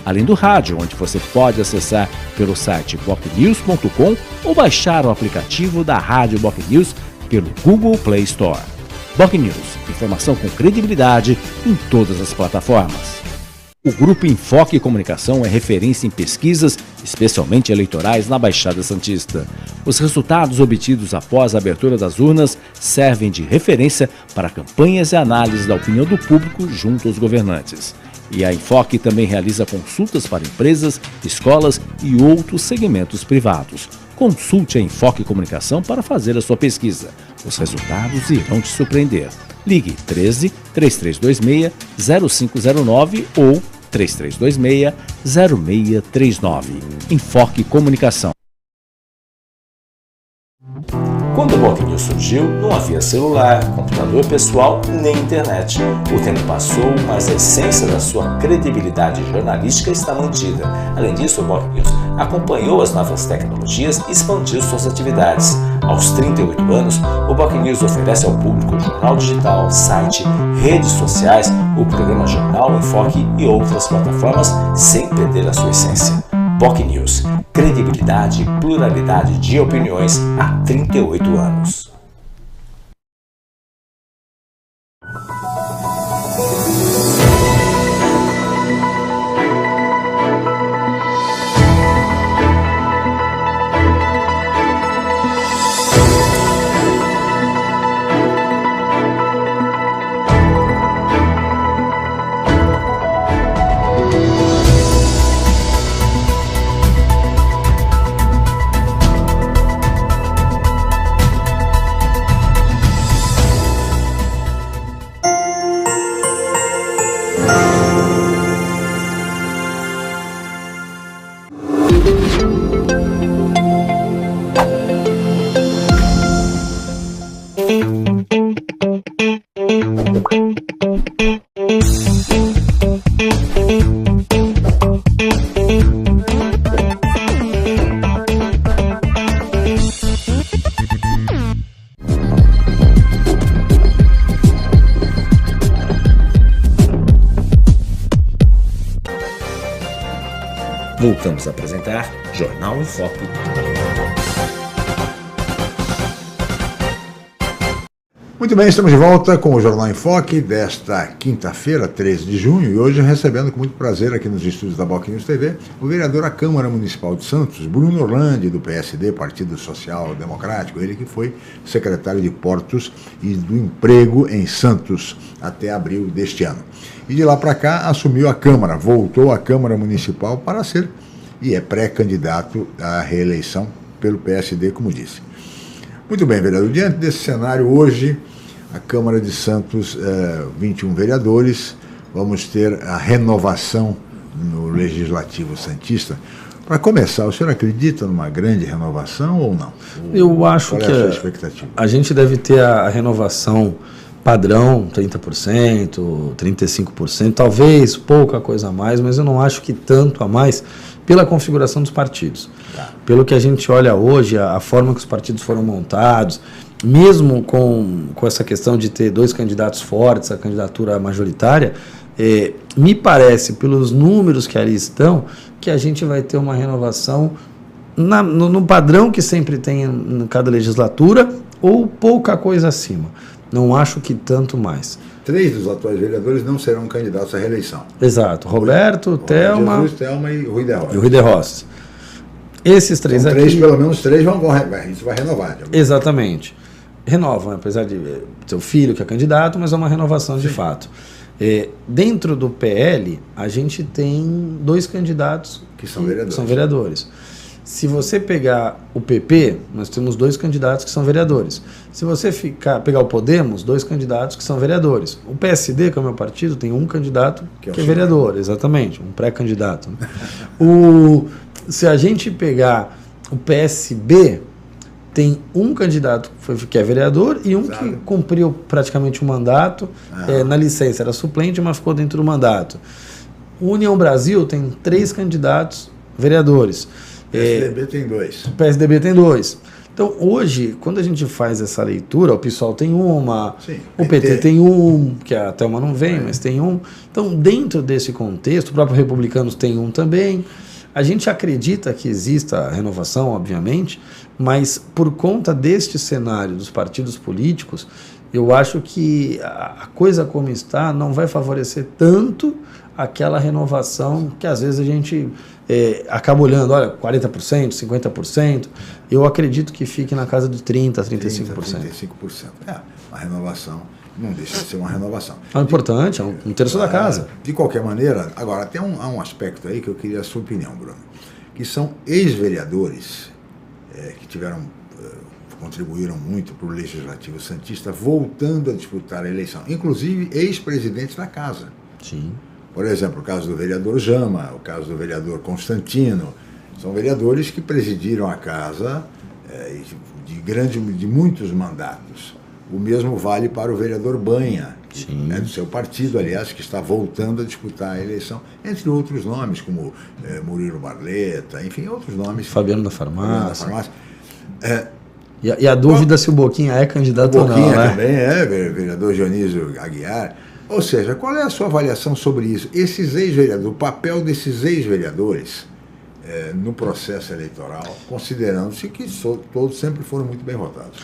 Além do rádio, onde você pode acessar pelo site bocnews.com ou baixar o aplicativo da Rádio BocNews pelo Google Play Store. BocNews, informação com credibilidade em todas as plataformas. O Grupo Enfoque Comunicação é referência em pesquisas, especialmente eleitorais, na Baixada Santista. Os resultados obtidos após a abertura das urnas servem de referência para campanhas e análises da opinião do público junto aos governantes. E a Enfoque também realiza consultas para empresas, escolas e outros segmentos privados. Consulte a Enfoque Comunicação para fazer a sua pesquisa. Os resultados irão te surpreender. Ligue 13 3326 0509 ou 3326 0639. Enfoque Comunicação. Quando o BocNews surgiu, não havia celular, computador pessoal nem internet. O tempo passou, mas a essência da sua credibilidade jornalística está mantida. Além disso, o BocNews acompanhou as novas tecnologias e expandiu suas atividades. Aos 38 anos, o BocNews oferece ao público jornal digital, site, redes sociais, o programa Jornal Enfoque e outras plataformas sem perder a sua essência. BocNews, credibilidade e pluralidade de opiniões há 38 anos. Voltamos a apresentar Jornal Enfoque. Muito bem, estamos de volta com o Jornal Enfoque desta quinta-feira, 13 de junho, e hoje recebendo com muito prazer aqui nos estúdios da BocNews TV o vereador à Câmara Municipal de Santos, Bruno Orlandi, do PSD, Partido Social Democrático, ele que foi secretário de Portos e do Emprego em Santos até abril deste ano. E de lá para cá assumiu a Câmara, voltou à Câmara Municipal para ser e é pré-candidato à reeleição pelo PSD, como disse. Muito bem, vereador, diante desse cenário, hoje a Câmara de Santos, 21 vereadores, vamos ter a renovação no Legislativo Santista. Para começar, o senhor acredita numa grande renovação ou não? Eu acho Qual é que a sua expectativa? A gente deve ter a renovação padrão, 30%, 35%, talvez pouca coisa a mais, mas eu não acho que tanto a mais pela configuração dos partidos. Tá. Pelo que a gente olha hoje, a forma que os partidos foram montados, mesmo com essa questão de ter 2 candidatos fortes, a candidatura majoritária, me parece, pelos números que ali estão, que a gente vai ter uma renovação no padrão que sempre tem em cada legislatura, ou pouca coisa acima. Não acho que tanto mais. 3 dos atuais vereadores não serão candidatos à reeleição. Exato. Roberto, Thelma... Jesus, Thelma e Rui de Rossi. E o Rui de Rossi. Esses 3 aqui... Pelo menos 3 isso vai renovar. Exatamente. Renovam, apesar de ter o filho que é candidato, mas é uma renovação de fato. Dentro do PL, a gente tem 2 candidatos que são vereadores. Se você pegar o PP, nós temos 2 candidatos que são vereadores. Se você pegar o Podemos, 2 candidatos que são vereadores. O PSD, que é o meu partido, tem um candidato que é vereador, exatamente, um pré-candidato. Se a gente pegar o PSB, tem um candidato que é vereador e um que cumpriu praticamente um mandato, na licença era suplente, mas ficou dentro do mandato. O União Brasil tem 3 candidatos vereadores. O PSDB tem 2. O PSDB tem 2. Então, hoje, quando a gente faz essa leitura, o PSOL tem uma, o PT tem um, que a Thelma não vem, mas tem um. Então, dentro desse contexto, o próprio Republicanos tem um também. A gente acredita que exista a renovação, obviamente, mas por conta deste cenário dos partidos políticos, eu acho que a coisa como está não vai favorecer tanto aquela renovação que às vezes a gente acaba olhando, olha, 40%, 50%, eu acredito que fique na casa de 30%, 35%. 35%. A renovação não deixa de ser uma renovação. É importante, é um terço da casa. De qualquer maneira, agora, tem um aspecto aí que eu queria a sua opinião, Bruno, que são ex-vereadores que contribuíram muito para o Legislativo Santista, voltando a disputar a eleição, inclusive ex-presidentes da casa. Sim. Por exemplo, o caso do vereador Jama, o caso do vereador Constantino, são vereadores que presidiram a casa de muitos mandatos. O mesmo vale para o vereador Banha, do seu partido, aliás, que está voltando a disputar a eleição, entre outros nomes, como Murilo Barleta, enfim, outros nomes. Fabiano da Farmácia. E a dúvida se o Boquinha é candidato ou não, Boquinha também vereador Dionísio Aguiar. Ou seja, qual é a sua avaliação sobre isso? Esses ex-vereadores, o papel desses ex-vereadores no processo eleitoral, considerando-se que todos sempre foram muito bem votados.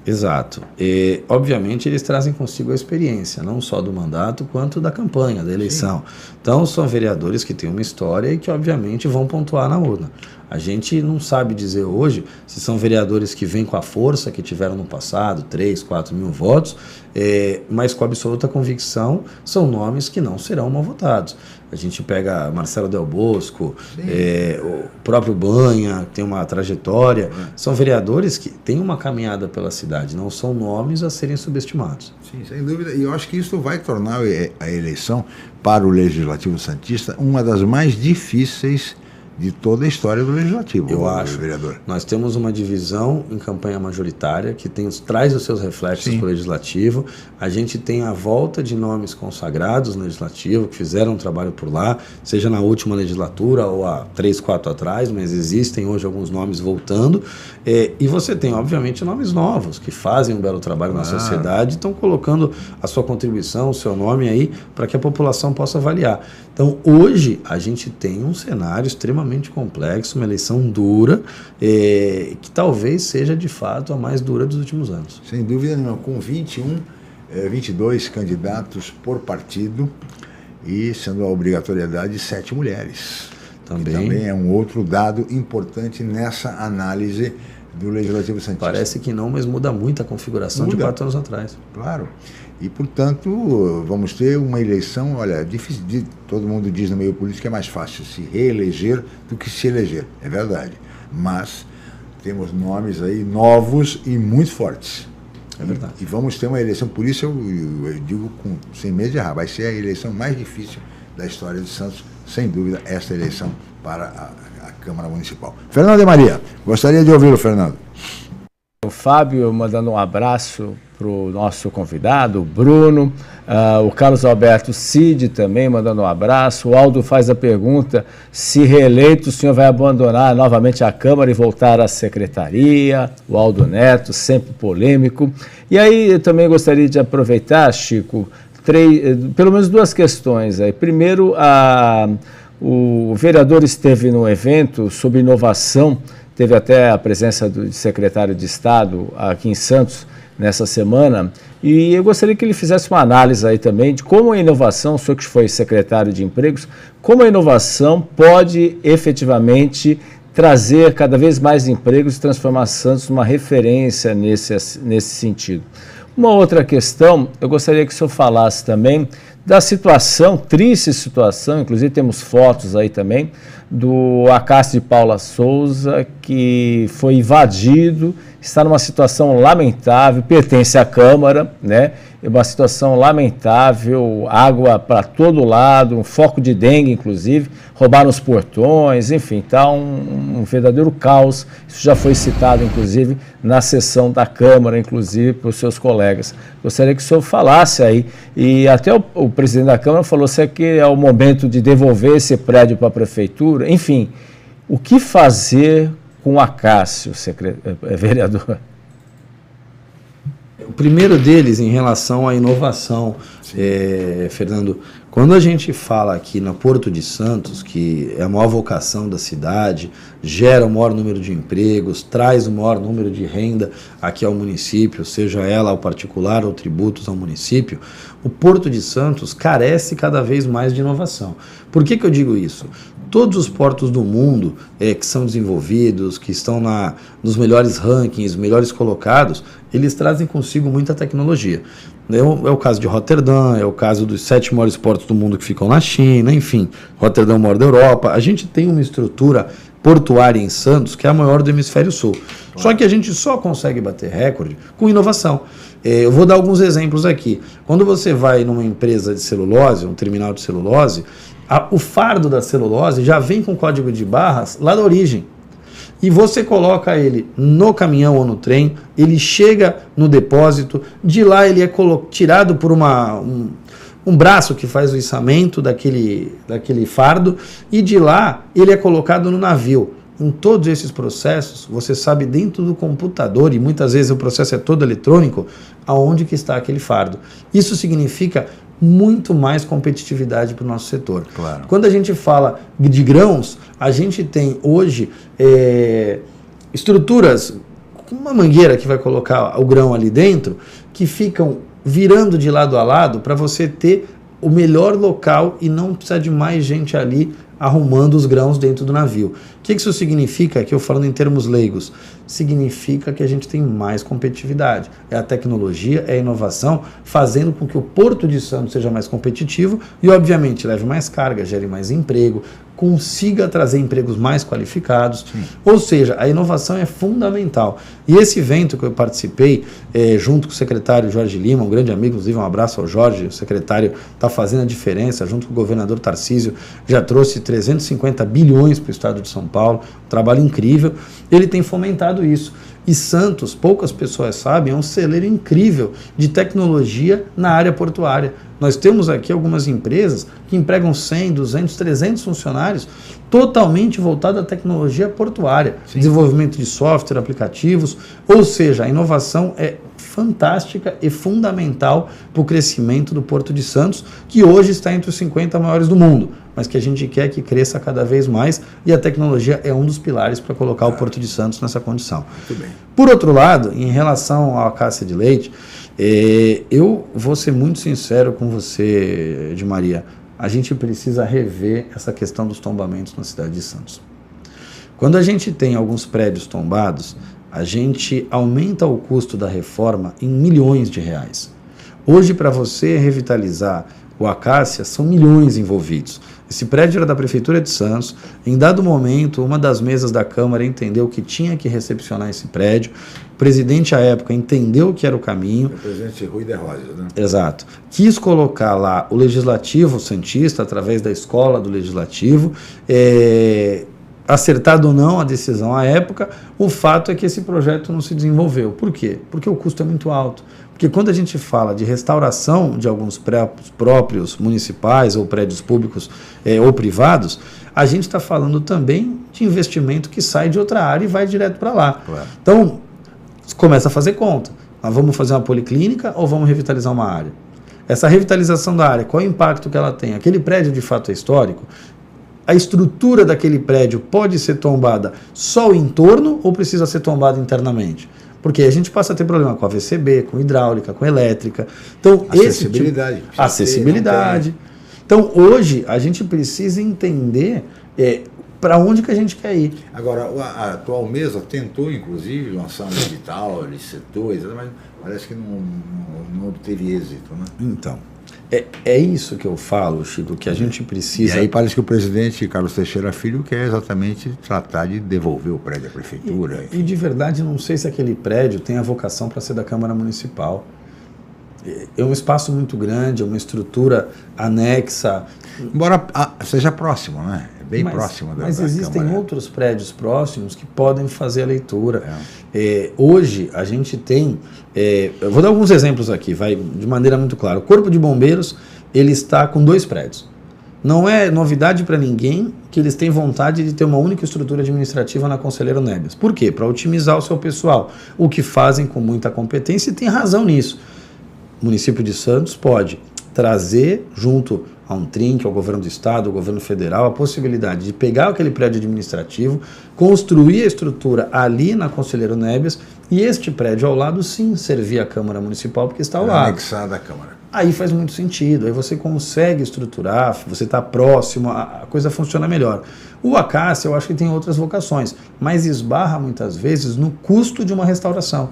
Exato. E, obviamente, eles trazem consigo a experiência, não só do mandato, quanto da campanha, da eleição. Sim. Então, são vereadores que têm uma história e que, obviamente, vão pontuar na urna. A gente não sabe dizer hoje se são vereadores que vêm com a força que tiveram no passado, 3, 4 mil votos, mas com absoluta convicção são nomes que não serão mal votados. A gente pega Marcelo Del Bosco, o próprio Banha, que tem uma trajetória. São vereadores que têm uma caminhada pela cidade, não são nomes a serem subestimados. Sim, sem dúvida. E eu acho que isso vai tornar a eleição para o Legislativo Santista uma das mais difíceis de toda a história do Legislativo. Eu acho. Vereador. Nós temos uma divisão em campanha majoritária que traz os seus reflexos para o Legislativo. A gente tem a volta de nomes consagrados no Legislativo, que fizeram um trabalho por lá, seja na última legislatura ou há 3, 4 atrás, mas existem hoje alguns nomes voltando. E você tem, obviamente, nomes novos, que fazem um belo trabalho na sociedade, estão colocando a sua contribuição, o seu nome aí, para que a população possa avaliar. Então, hoje, a gente tem um cenário extremamente complexo, uma eleição dura, que talvez seja, de fato, a mais dura dos últimos anos. Sem dúvida nenhuma, com 22 candidatos por partido e sendo a obrigatoriedade de 7 mulheres. Também é um outro dado importante nessa análise do Legislativo Santista. Parece que não, mas muda muito a configuração de 4 anos atrás. Claro. E, portanto, vamos ter uma eleição, olha, difícil, todo mundo diz no meio político que é mais fácil se reeleger do que se eleger. É verdade. Mas temos nomes aí novos e muito fortes. É verdade. E vamos ter uma eleição, por isso eu digo sem medo de errar, vai ser a eleição mais difícil da história de Santos, sem dúvida, esta eleição para a Câmara Municipal. Fernando de Maria, gostaria de ouvi-lo, Fernando. O Fábio mandando um abraço para o nosso convidado, o Bruno, o Carlos Alberto Cid também mandando um abraço, o Aldo faz a pergunta se reeleito o senhor vai abandonar novamente a Câmara e voltar à Secretaria, o Aldo Neto, sempre polêmico. E aí eu também gostaria de aproveitar, Chico, pelo menos 2 questões aí. Primeiro, o vereador esteve no evento sobre inovação teve até a presença do secretário de Estado aqui em Santos nessa semana, e eu gostaria que ele fizesse uma análise aí também de como a inovação, o senhor que foi secretário de Empregos, como a inovação pode efetivamente trazer cada vez mais empregos e transformar Santos numa referência nesse sentido. Uma outra questão, eu gostaria que o senhor falasse também da situação, triste situação, inclusive temos fotos aí também, do Acácio de Paula Souza, que foi invadido, está numa situação lamentável, pertence à Câmara, né? É uma situação lamentável, água para todo lado, um foco de dengue, inclusive, roubaram os portões, enfim, está um verdadeiro caos. Isso já foi citado, inclusive, na sessão da Câmara, inclusive, por seus colegas. Gostaria que o senhor falasse aí, e até o presidente da Câmara falou que é o momento de devolver esse prédio para a Prefeitura. Enfim, o que fazer com o Acácio, vereador? O primeiro deles, em relação à inovação, Fernando, quando a gente fala aqui no Porto de Santos, que é a maior vocação da cidade, gera o maior número de empregos, traz o maior número de renda aqui ao município, seja ela ao particular ou tributos ao município, o Porto de Santos carece cada vez mais de inovação. Por que eu digo isso? Todos os portos do mundo que são desenvolvidos, que estão nos melhores rankings, melhores colocados, eles trazem consigo muita tecnologia. É o caso de Roterdã, é o caso dos 7 maiores portos do mundo que ficam na China, enfim, Roterdã é o maior da Europa. A gente tem uma estrutura portuária em Santos que é a maior do hemisfério sul. Só que a gente só consegue bater recorde com inovação. Eu vou dar alguns exemplos aqui. Quando você vai numa empresa de celulose, um terminal de celulose, o fardo da celulose já vem com código de barras lá da origem. E você coloca ele no caminhão ou no trem, ele chega no depósito, de lá ele é tirado por um braço que faz o içamento daquele fardo, e de lá ele é colocado no navio. Em todos esses processos, você sabe dentro do computador, e muitas vezes o processo é todo eletrônico, aonde que está aquele fardo. Isso significa muito mais competitividade para o nosso setor. Claro. Quando a gente fala de grãos, a gente tem hoje estruturas, uma mangueira que vai colocar o grão ali dentro, que ficam virando de lado a lado para você ter o melhor local e não precisar de mais gente ali arrumando os grãos dentro do navio. O que isso significa? Que eu falando em termos leigos, significa que a gente tem mais competitividade. É a tecnologia, é a inovação, fazendo com que o Porto de Santos seja mais competitivo e, obviamente, leve mais carga, gere mais emprego, consiga trazer empregos mais qualificados. Sim. Ou seja, a inovação é fundamental. E esse evento que eu participei, junto com o secretário Jorge Lima, um grande amigo, inclusive um abraço ao Jorge, o secretário está fazendo a diferença, junto com o governador Tarcísio, já trouxe 350 bilhões para o estado de São Paulo, um trabalho incrível, ele tem fomentado isso. E Santos, poucas pessoas sabem, é um celeiro incrível de tecnologia na área portuária. Nós temos aqui algumas empresas que empregam 100, 200, 300 funcionários totalmente voltado à tecnologia portuária. Sim. Desenvolvimento de software, aplicativos, ou seja, a inovação é fantástica e fundamental para o crescimento do Porto de Santos, que hoje está entre os 50 maiores do mundo, mas que a gente quer que cresça cada vez mais, e a tecnologia é um dos pilares para colocar o Porto de Santos nessa condição. Muito bem. Por outro lado, em relação à Acácia de Leite, eu vou ser muito sincero com você, Edi Maria, a gente precisa rever essa questão dos tombamentos na cidade de Santos. Quando a gente tem alguns prédios tombados, a gente aumenta o custo da reforma em milhões de reais. Hoje, para você revitalizar o Acácia, são milhões envolvidos. Esse prédio era da Prefeitura de Santos. Em dado momento, uma das mesas da Câmara entendeu que tinha que recepcionar esse prédio. O presidente, à época, entendeu que era o caminho. O presidente Rui de Rosa, né? Exato. Quis colocar lá o Legislativo Santista, através da Escola do Legislativo. Acertado ou não a decisão à época, o fato é que esse projeto não se desenvolveu. Por quê? Porque o custo é muito alto. Porque quando a gente fala de restauração de alguns prédios próprios municipais ou prédios públicos ou privados, a gente está falando também de investimento que sai de outra área e vai direto para lá. Claro. Então, começa a fazer conta. Nós vamos fazer uma policlínica ou vamos revitalizar uma área? Essa revitalização da área, qual é o impacto que ela tem? Aquele prédio de fato é histórico? a estrutura daquele prédio pode ser tombada só o entorno ou precisa ser tombada internamente? Porque a gente passa a ter problema com a VCB, com hidráulica, com elétrica. Então, acessibilidade. Acessibilidade. Então, hoje, a gente precisa entender para onde que a gente quer ir. Agora, a atual mesa tentou, inclusive, lançar um edital, licitou, mas parece que não obteve êxito, né? Então, é isso que eu falo, Chico, que a gente precisa... E aí parece que o presidente Carlos Teixeira Filho quer exatamente tratar de devolver o prédio à prefeitura. E de verdade, não sei se aquele prédio tem a vocação para ser da Câmara Municipal. É um espaço muito grande, é uma estrutura anexa. Embora seja próximo, né? É bem próximo da Mas existem Câmara. outros prédios próximos que podem fazer a leitura. Hoje, a gente tem... eu vou dar alguns exemplos aqui, de maneira muito clara. O Corpo de Bombeiros, ele está com 2 prédios. Não é novidade para ninguém que eles têm vontade de ter uma única estrutura administrativa na Conselheiro Neves. Por quê? Para otimizar o seu pessoal. O que fazem com muita competência e tem razão nisso. O município de Santos pode trazer, junto a um trinque, ao governo do estado, ao governo federal, a possibilidade de pegar aquele prédio administrativo, construir a estrutura ali na Conselheiro Neves e este prédio ao lado, sim, servir a Câmara Municipal, porque está ao lado. Anexada à Câmara. Aí faz muito sentido, aí você consegue estruturar, você está próximo, a coisa funciona melhor. O Acácia, eu acho que tem outras vocações, mas esbarra muitas vezes no custo de uma restauração.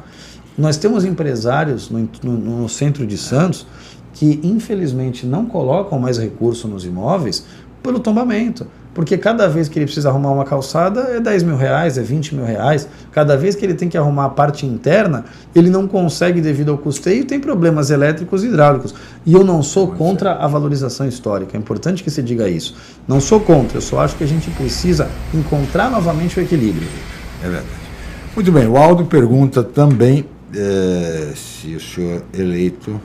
Nós temos empresários no centro de Santos que, infelizmente, não colocam mais recurso nos imóveis pelo tombamento. Porque cada vez que ele precisa arrumar uma calçada é R$10 mil, é R$20 mil. Cada vez que ele tem que arrumar a parte interna, ele não consegue devido ao custeio e tem problemas elétricos e hidráulicos. E eu não sou contra a valorização histórica, é importante que se diga isso. Não sou contra, eu só acho que a gente precisa encontrar novamente o equilíbrio. É verdade. Muito bem, o Aldo pergunta também se o senhor eleito,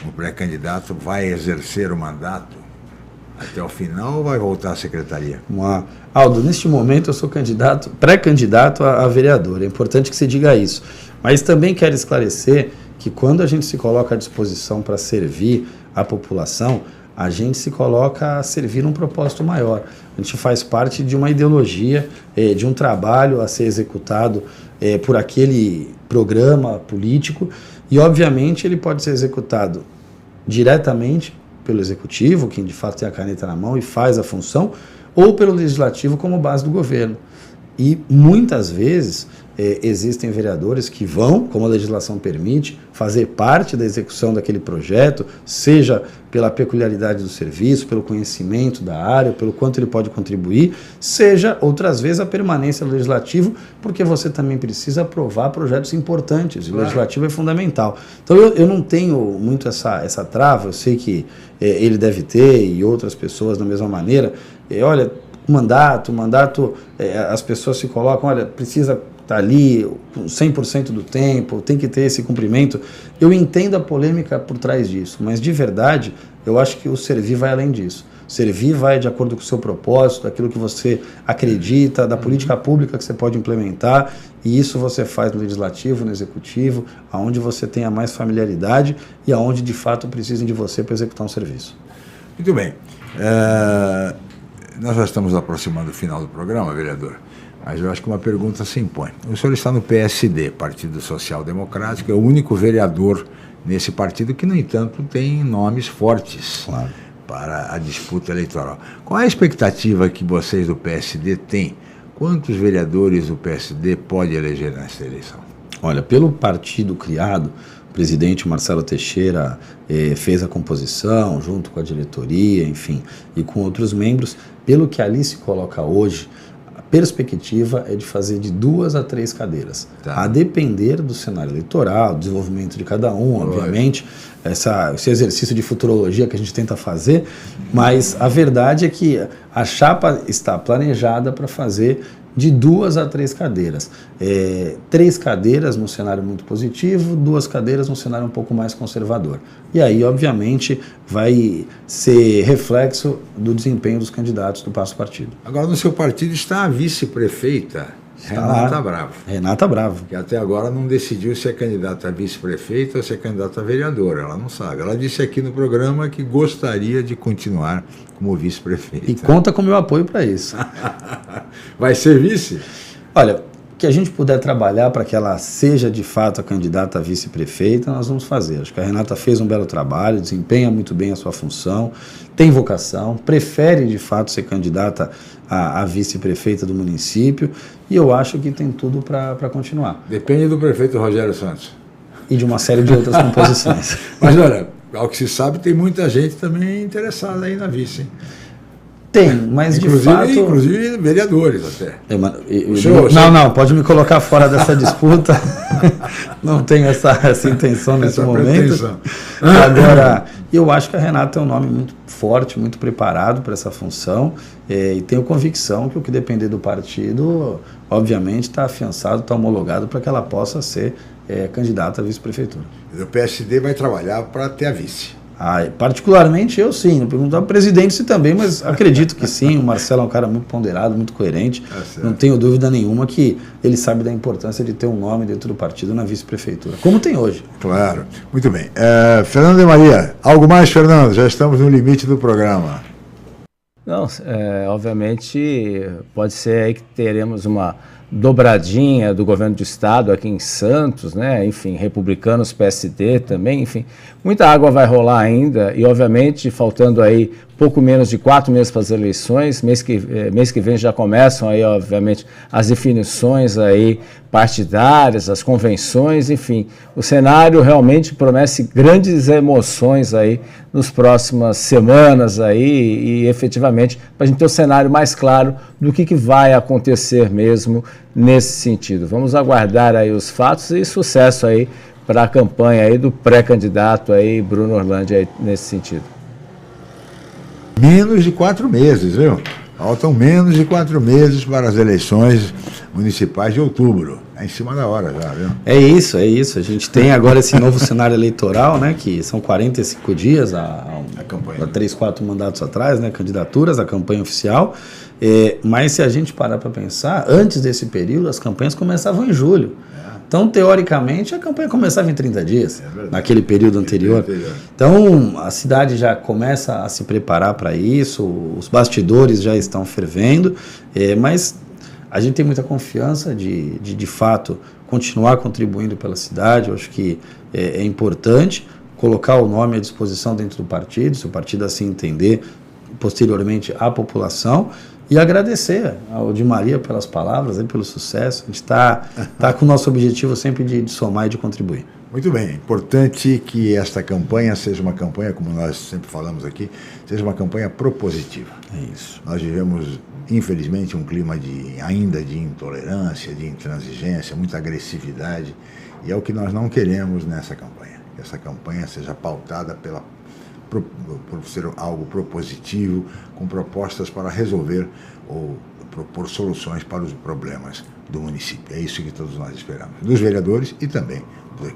o pré-candidato, vai exercer o mandato até o final ou vai voltar à secretaria? Aldo, neste momento eu sou pré-candidato a vereador, é importante que se diga isso. Mas também quero esclarecer que quando a gente se coloca à disposição para servir a população, a gente se coloca a servir um propósito maior. A gente faz parte de uma ideologia, de um trabalho a ser executado por aquele programa político e, obviamente, ele pode ser executado diretamente pelo Executivo, quem de fato tem a caneta na mão e faz a função, ou pelo Legislativo como base do governo. E muitas vezes existem vereadores que vão, como a legislação permite, fazer parte da execução daquele projeto, seja pela peculiaridade do serviço, pelo conhecimento da área, pelo quanto ele pode contribuir, seja outras vezes a permanência do Legislativo, porque você também precisa aprovar projetos importantes, claro. O Legislativo é fundamental. Então eu não tenho muito essa trava, eu sei que ele deve ter e outras pessoas da mesma maneira. Olha, mandato, as pessoas se colocam, olha, precisa estar ali 100% do tempo, tem que ter esse cumprimento. Eu entendo a polêmica por trás disso, mas de verdade, eu acho que o servir vai além disso. Servir vai de acordo com o seu propósito, daquilo que você acredita, da política pública que você pode implementar, e isso você faz no Legislativo, no Executivo, aonde você tenha mais familiaridade e aonde de fato precisem de você para executar um serviço. Muito bem. Nós já estamos aproximando do final do programa, vereador, mas eu acho que uma pergunta se impõe. O senhor está no PSD, Partido Social Democrático, é o único vereador nesse partido que, no entanto, tem nomes fortes, claro, para a disputa eleitoral. Qual é a expectativa que vocês do PSD têm? Quantos vereadores o PSD pode eleger nessa eleição? Olha, pelo partido criado, o presidente Marcelo Teixeira fez a composição junto com a diretoria, enfim, e com outros membros. Pelo que ali se coloca hoje, a perspectiva é de fazer de 2 a 3 cadeiras. Tá. A depender do cenário eleitoral, do desenvolvimento de cada um, obviamente, esse exercício de futurologia que a gente tenta fazer, mas a verdade é que a chapa está planejada para fazer de 2 a 3 cadeiras. 3 cadeiras num cenário muito positivo, 2 cadeiras num cenário um pouco mais conservador. E aí, obviamente, vai ser reflexo do desempenho dos candidatos do Passo Partido. Agora, no seu partido está a vice-prefeita Renata Bravo. Renata Bravo. Que até agora não decidiu se é candidata a vice-prefeita ou se é candidata a vereadora. Ela não sabe. Ela disse aqui no programa que gostaria de continuar como vice-prefeita. E conta com o meu apoio para isso. Vai ser vice? Olha, que a gente puder trabalhar para que ela seja de fato a candidata a vice-prefeita, nós vamos fazer. Acho que a Renata fez um belo trabalho, desempenha muito bem a sua função, tem vocação, prefere de fato ser candidata a vice-prefeita do município, e eu acho que tem tudo para continuar. Depende do prefeito Rogério Santos. E de uma série de outras composições. Mas olha, ao que se sabe, tem muita gente também interessada aí na vice, hein? Tem, mas de fato... Inclusive vereadores até. Não, pode me colocar fora dessa disputa. Não tenho essa intenção nesse momento. Agora, eu acho que a Renata é um nome muito forte, muito preparado para essa função, e tenho convicção que o que depender do partido, obviamente, está afiançado, está homologado para que ela possa ser candidata à vice-prefeitura. O PSD vai trabalhar para ter a vice. Particularmente eu sim, não pergunto ao presidente se também, mas acredito que sim. O Marcelo é um cara muito ponderado, muito coerente, não tenho dúvida nenhuma que ele sabe da importância de ter um nome dentro do partido na vice-prefeitura, como tem hoje. Claro, muito bem. Fernando de Maria, algo mais, Fernando? Já estamos no limite do programa. Não, obviamente pode ser aí que teremos uma dobradinha do governo do estado aqui em Santos, né? Enfim, republicanos, PSD também, enfim, muita água vai rolar ainda e, obviamente, faltando aí pouco menos de 4 meses para as eleições, mês que vem já começam aí, obviamente, as definições aí partidárias, as convenções, enfim, o cenário realmente promete grandes emoções aí nas próximas semanas aí e efetivamente para a gente ter um cenário mais claro do que vai acontecer mesmo nesse sentido. Vamos aguardar aí os fatos e sucesso aí para a campanha aí do pré-candidato aí Bruno Orlandi aí nesse sentido. Menos de 4 meses, viu? Faltam menos de 4 meses para as eleições municipais de outubro. É em cima da hora já, viu? É isso. A gente tem agora esse novo cenário eleitoral, né? Que são 45 dias há 3, 4 mandatos atrás, né? Candidaturas, a campanha oficial. Mas se a gente parar para pensar, antes desse período, as campanhas começavam em julho. Então, teoricamente, a campanha começava em 30 dias, naquele período anterior. Então, a cidade já começa a se preparar para isso, os bastidores já estão fervendo, mas a gente tem muita confiança de fato, continuar contribuindo pela cidade. Eu acho que é importante colocar o nome à disposição dentro do partido, se o partido assim entender, posteriormente à população. E agradecer ao Di Maria pelas palavras, pelo sucesso. A gente está com o nosso objetivo sempre de somar e de contribuir. Muito bem, é importante que esta campanha seja uma campanha, como nós sempre falamos aqui, seja uma campanha propositiva. É isso. Nós vivemos, infelizmente, um clima ainda de intolerância, de intransigência, muita agressividade, e é o que nós não queremos nessa campanha. Que essa campanha seja pautada por ser algo propositivo, com propostas para resolver ou propor soluções para os problemas do município. É isso que todos nós esperamos, dos vereadores e também,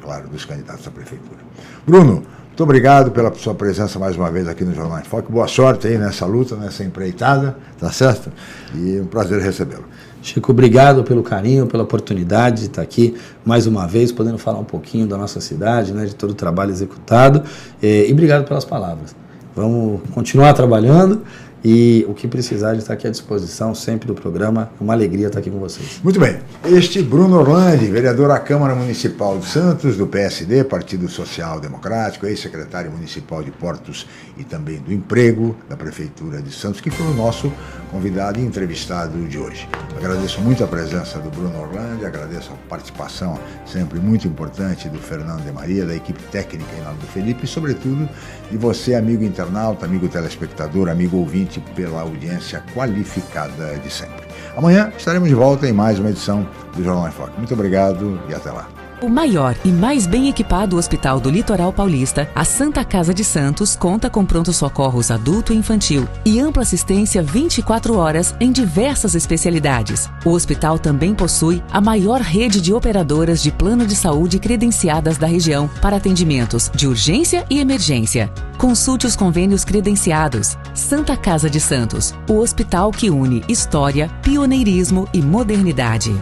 claro, dos candidatos à prefeitura. Bruno, muito obrigado pela sua presença mais uma vez aqui no Jornal em Foque. Boa sorte aí nessa luta, nessa empreitada, tá certo? E um prazer recebê-lo. Chico, obrigado pelo carinho, pela oportunidade de estar aqui mais uma vez, podendo falar um pouquinho da nossa cidade, né, de todo o trabalho executado, e obrigado pelas palavras. Vamos continuar trabalhando e o que precisar de estar aqui à disposição sempre do programa, é uma alegria estar aqui com vocês. Muito bem, este Bruno Orlandi, vereador à Câmara Municipal de Santos, do PSD, Partido Social Democrático, ex-secretário municipal de Portos e também do Emprego da Prefeitura de Santos, que foi o nosso convidado e entrevistado de hoje. Agradeço muito a presença do Bruno Orlandi, agradeço a participação sempre muito importante do Fernando de Maria, da equipe técnica em nome do Felipe e, sobretudo, de você, amigo internauta, amigo telespectador, amigo ouvinte, pela audiência qualificada de sempre. Amanhã estaremos de volta em mais uma edição do Jornal em Foque. Muito obrigado e até lá. O maior e mais bem equipado hospital do Litoral Paulista, a Santa Casa de Santos conta com pronto-socorros adulto e infantil e ampla assistência 24 horas em diversas especialidades. O hospital também possui a maior rede de operadoras de plano de saúde credenciadas da região para atendimentos de urgência e emergência. Consulte os convênios credenciados. Santa Casa de Santos, o hospital que une história, pioneirismo e modernidade.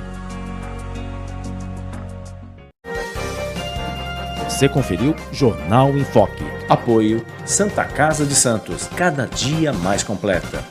Você conferiu Jornal em Foque. Apoio Santa Casa de Santos, cada dia mais completa.